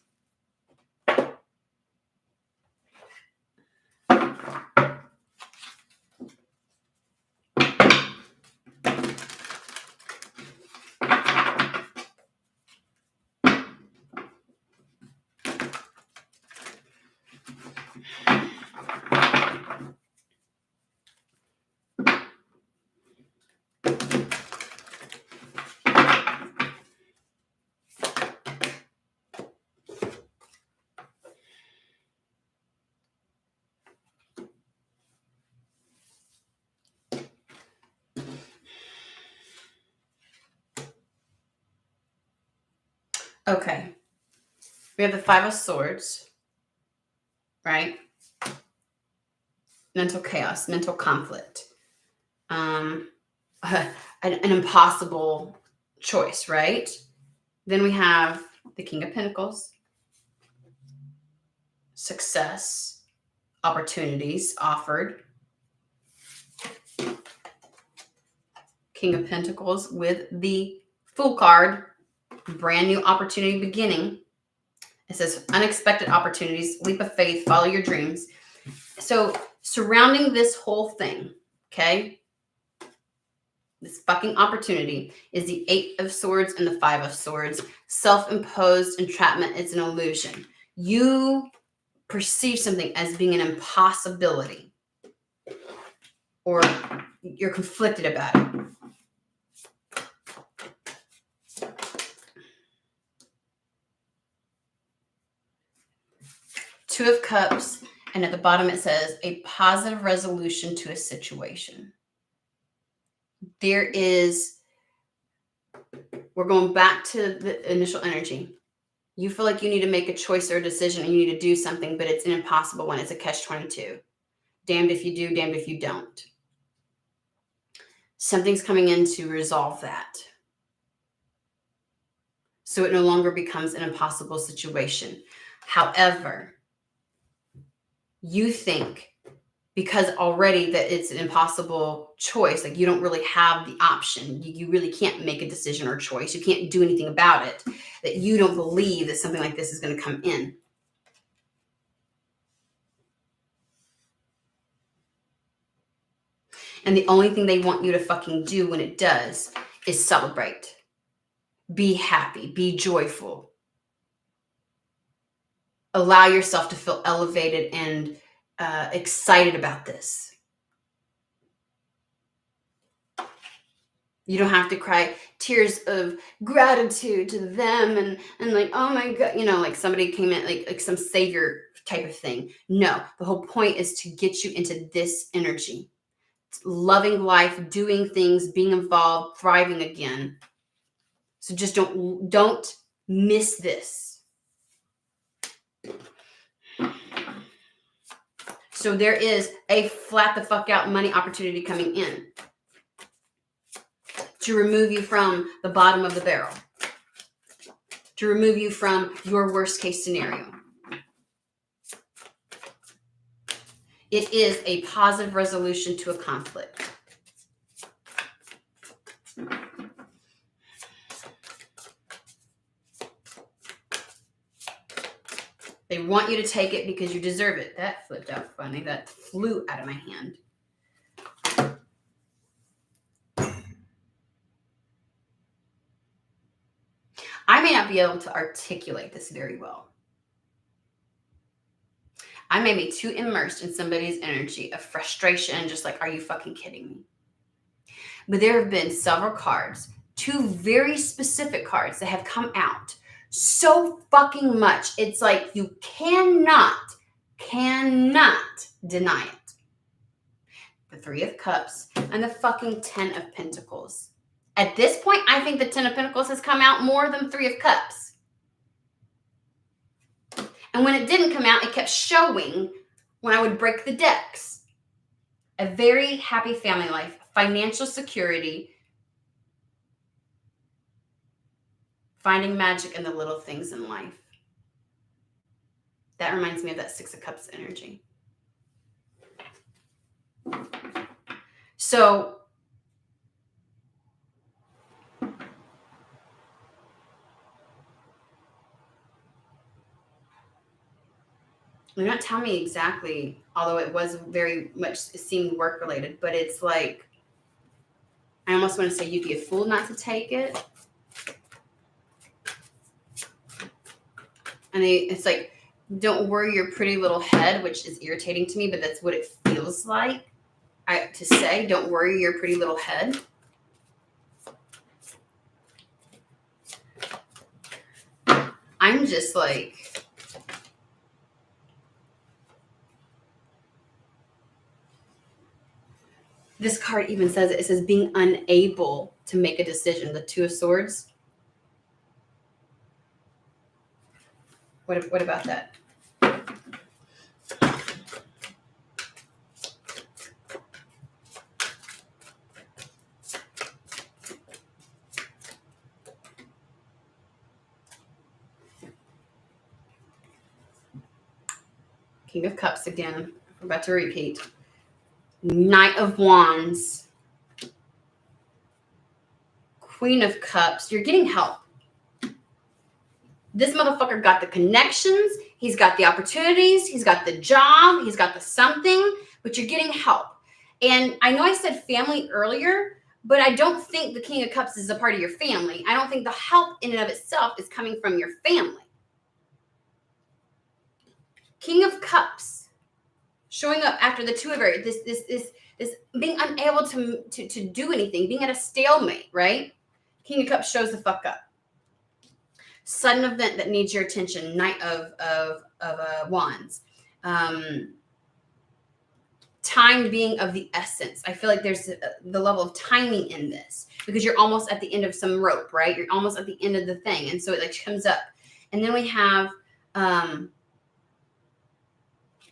Okay. We have the Five of Swords, right? Mental chaos, mental conflict. An impossible choice, right? Then we have the King of Pentacles, success, opportunities offered. King of Pentacles with the Fool card, brand new opportunity beginning. It says unexpected opportunities, leap of faith, follow your dreams. So surrounding this whole thing, okay, this fucking opportunity is the Eight of Swords and the Five of Swords. Self-imposed entrapment. It's an illusion. You perceive something as being an impossibility, or you're conflicted about it. Two of Cups, and at the bottom it says a positive resolution to a situation. We're going back to the initial energy. You feel like you need to make a choice or a decision and you need to do something, but it's an impossible one. It's a catch-22. Damned if you do, damned if you don't. Something's coming in to resolve that. So it no longer becomes an impossible situation. However, you think because already that it's an impossible choice, like you don't really have the option, you really can't make a decision or choice, you can't do anything about it, that you don't believe that something like this is going to come in. And the only thing they want you to fucking do when it does is celebrate. Be happy, be joyful. Allow yourself to feel elevated and excited about this. You don't have to cry tears of gratitude to them and like, oh my God, like somebody came in, like some savior type of thing. No, the whole point is to get you into this energy. Loving life, doing things, being involved, thriving again. So just don't miss this. So there is a flat the fuck out money opportunity coming in to remove you from the bottom of the barrel, to remove you from your worst case scenario. It is a positive resolution to a conflict. They want you to take it because you deserve it. That flipped out funny. That flew out of my hand. I may not be able to articulate this very well. I may be too immersed in somebody's energy of frustration, just like, are you fucking kidding me? But there have been several cards, 2 very specific cards that have come out so fucking much. It's like you cannot deny it. The 3 of Cups and the fucking 10 of Pentacles. At this point, I think the 10 of Pentacles has come out more than 3 of Cups. And when it didn't come out, it kept showing when I would break the decks. A very happy family life, financial security, finding magic in the little things in life. That reminds me of that 6 of Cups energy. So you're not telling me exactly, although it was very much, it seemed work related, but it's like, I almost want to say you'd be a fool not to take it. And it's like, don't worry your pretty little head, which is irritating to me, but that's what it feels like to say. Don't worry your pretty little head. I'm just like, this card even says it says being unable to make a decision. The 2 of Swords. What about that? King of Cups again. I'm about to repeat. Knight of Wands. Queen of Cups. You're getting help. This motherfucker got the connections. He's got the opportunities. He's got the job. He's got the something. But you're getting help. And I know I said family earlier, but I don't think the King of Cups is a part of your family. I don't think the help in and of itself is coming from your family. King of Cups. Showing up after the 2 of this being unable to do anything. Being at a stalemate, right? King of Cups shows the fuck up. Sudden event that needs your attention. Knight of Wands. Time being of the essence. I feel like there's the level of timing in this because you're almost at the end of some rope, right? You're almost at the end of the thing. And so it like comes up. And then we have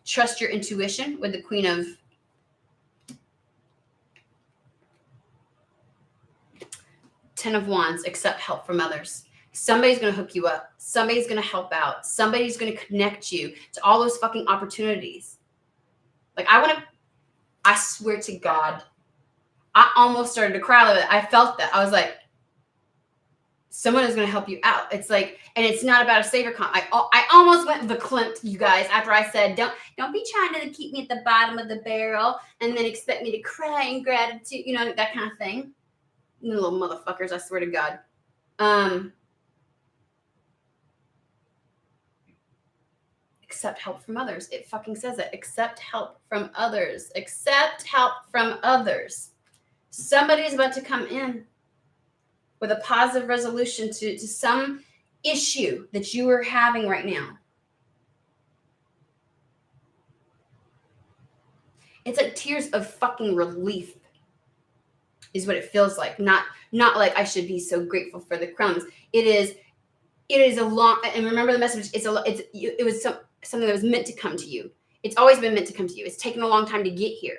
trust your intuition with the Queen of Ten of Wands. Accept help from others. Somebody's going to hook you up. Somebody's going to help out. Somebody's going to connect you to all those fucking opportunities. Like I swear to God, I almost started to cry a little bit. I felt that. I was like, someone is going to help you out. It's like, and it's not about a savior I almost went verklempt, you guys, after I said, don't be trying to keep me at the bottom of the barrel and then expect me to cry in gratitude, that kind of thing. You little motherfuckers, I swear to God. Accept help from others. It fucking says it. Accept help from others. Accept help from others. Somebody's about to come in. with a positive resolution to some issue that you are having right now. It's like tears of fucking relief is what it feels like. Not like I should be so grateful for the crumbs. It is a long, and remember the message, it was something that was meant to come to you. It's always been meant to come to you. It's taken a long time to get here.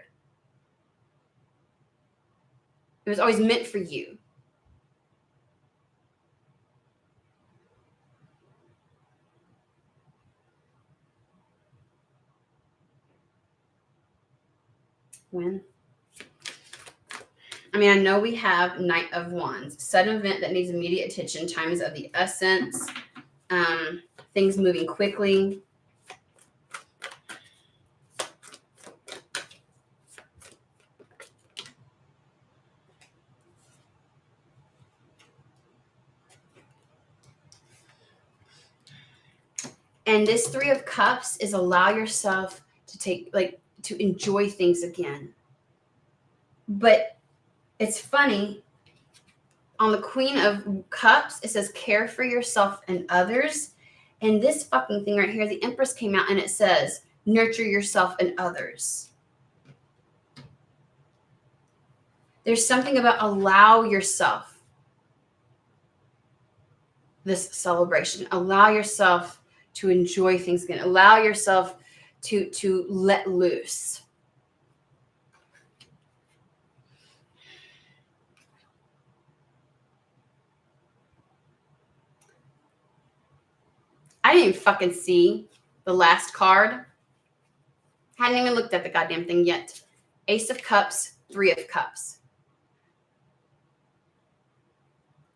It was always meant for you. When? I mean, I know we have Knight of Wands. Sudden event that needs immediate attention. Time is of the essence. Things moving quickly. And this Three of Cups is allow yourself to enjoy things again. But it's funny. On the Queen of Cups, it says care for yourself and others. And this fucking thing right here, the Empress came out and it says nurture yourself and others. There's something about allow yourself this celebration. Allow yourself to enjoy things again. Allow yourself to let loose. I didn't even fucking see the last card. Hadn't even looked at the goddamn thing yet. Ace of Cups, Three of Cups.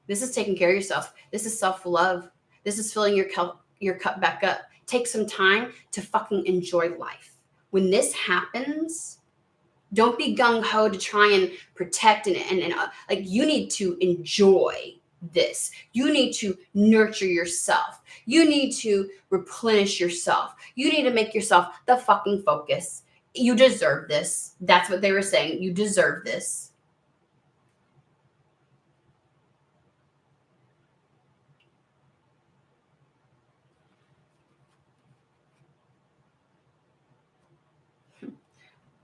This is taking care of yourself. This is self-love. This is filling your cup back up. Take some time to fucking enjoy life. When this happens, don't be gung-ho to try and protect and like you need to enjoy this. You need to nurture yourself. You need to replenish yourself. You need to make yourself the fucking focus. You deserve this. That's what they were saying. You deserve this.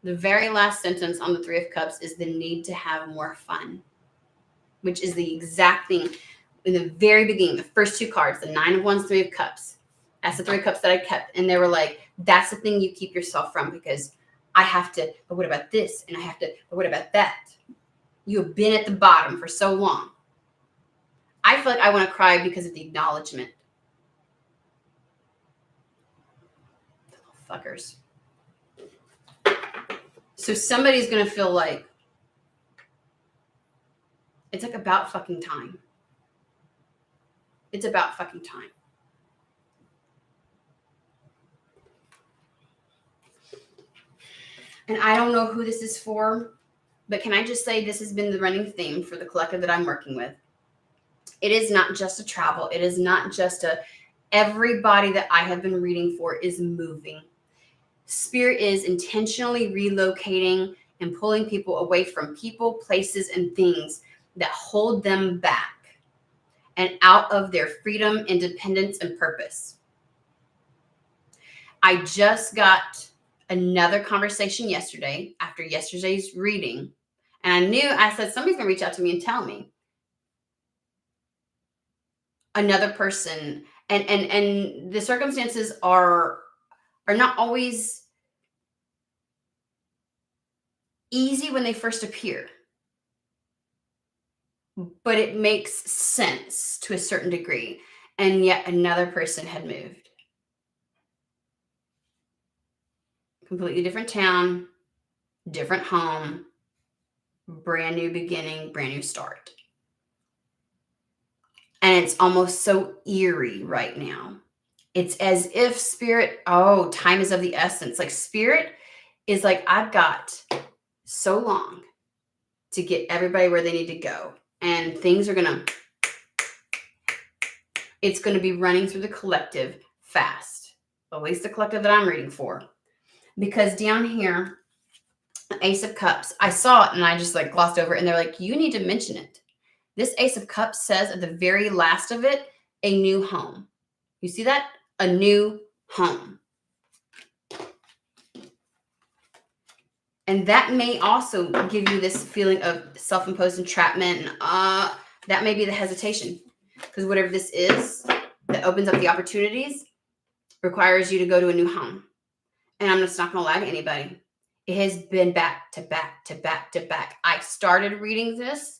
The very last sentence on the Three of Cups is the need to have more fun, which is the exact thing in the very beginning, the first two cards, the Nine of Wands, Three of Cups. That's the Three of Cups that I kept. And they were like, that's the thing you keep yourself from because I have to, but what about this? And I have to, but what about that? You have been at the bottom for so long. I feel like I want to cry because of the acknowledgement. The little fuckers. So somebody's going to feel like it's like about fucking time. It's about fucking time. And I don't know who this is for, but can I just say this has been the running theme for the collective that I'm working with. It is not just a travel. It is not just everybody that I have been reading for is moving. Spirit is intentionally relocating and pulling people away from people, places, and things that hold them back and out of their freedom, independence, and purpose. I just got another conversation yesterday after yesterday's reading. And I said, somebody's going to reach out to me and tell me. Another person. And the circumstances are not always easy when they first appear. But it makes sense to a certain degree. And yet another person had moved. Completely different town, different home, brand new beginning, brand new start. And it's almost so eerie right now. It's as if Spirit, time is of the essence. Like Spirit is like, I've got so long to get everybody where they need to go. And things are it's going to be running through the collective fast. At least the collective that I'm reading for. Because down here, Ace of Cups, I saw it and I just like glossed over it. And they're like, you need to mention it. This Ace of Cups says at the very last of it, a new home. You see that? A new home. And that may also give you this feeling of self-imposed entrapment. And that may be the hesitation. Because whatever this is that opens up the opportunities requires you to go to a new home. And I'm just not going to lie to anybody. It has been back to back to back to back. I started reading this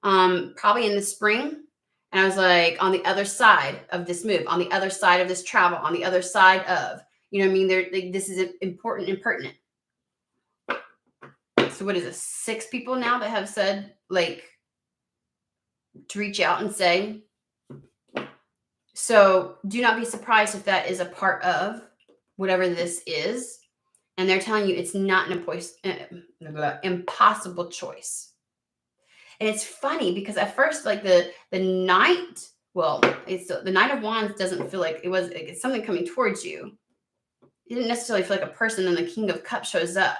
probably in the spring. And I was like, on the other side of this move, on the other side of this travel, on the other side of, you know what I mean? This is important and pertinent. So what is it? 6 people now that have said, like, to reach out and say. So do not be surprised if that is a part of whatever this is. And they're telling you it's not an impossible choice. And it's funny because at first, like the Knight, well, it's the Knight of Wands doesn't feel like it's something coming towards you. It didn't necessarily feel like a person. And the King of Cups shows up.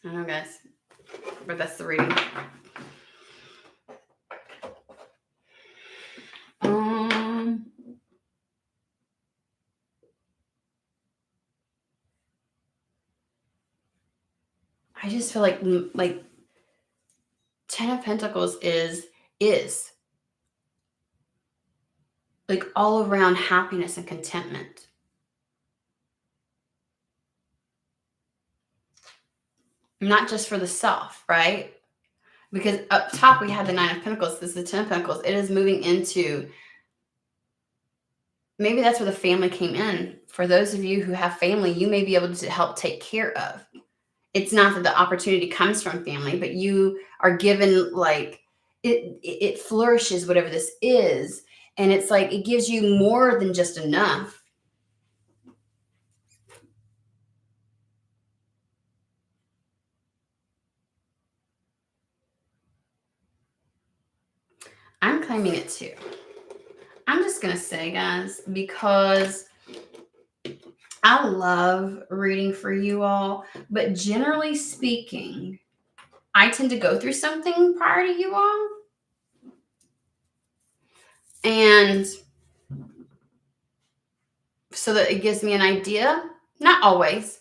I don't know, guys, but that's the reading. I just feel like 10 of Pentacles is like all around happiness and contentment. Not just for the self, right? Because up top we have the 9 of Pentacles. This is the 10 of Pentacles. It is moving into, maybe that's where the family came in. For those of you who have family, you may be able to help take care of. It's not that the opportunity comes from family, but you are given, like, it flourishes, whatever this is. And it's like, it gives you more than just enough. I'm claiming it too. I'm just going to say, guys, because I love reading for you all, but generally speaking, I tend to go through something prior to you all. And so that it gives me an idea, not always.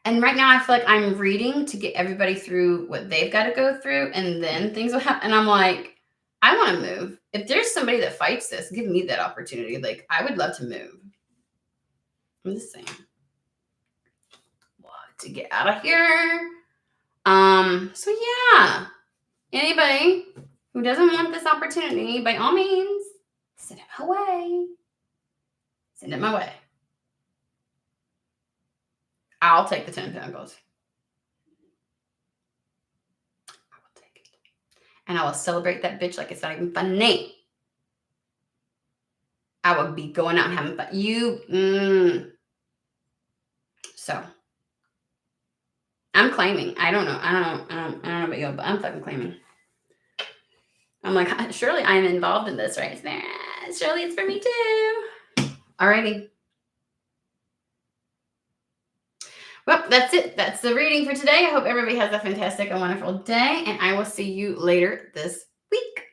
And right now I feel like I'm reading to get everybody through what they've got to go through, and then things will happen. And I'm like, I want to move. If there's somebody that fights this, give me that opportunity. Like, I would love to move. I'm just saying. What, to get out of here? So yeah. Anybody who doesn't want this opportunity, by all means, send it my way. Send it my way. I'll take the 10 of Pentacles. I will take it. And I will celebrate that bitch like it's not even funny. I will be going out and having fun. So I'm claiming. I don't know. I don't know about you, but I'm fucking claiming. I'm like, surely I'm involved in this, right? Surely it's for me too. Alrighty. Well, that's it. That's the reading for today. I hope everybody has a fantastic and wonderful day, and I will see you later this week.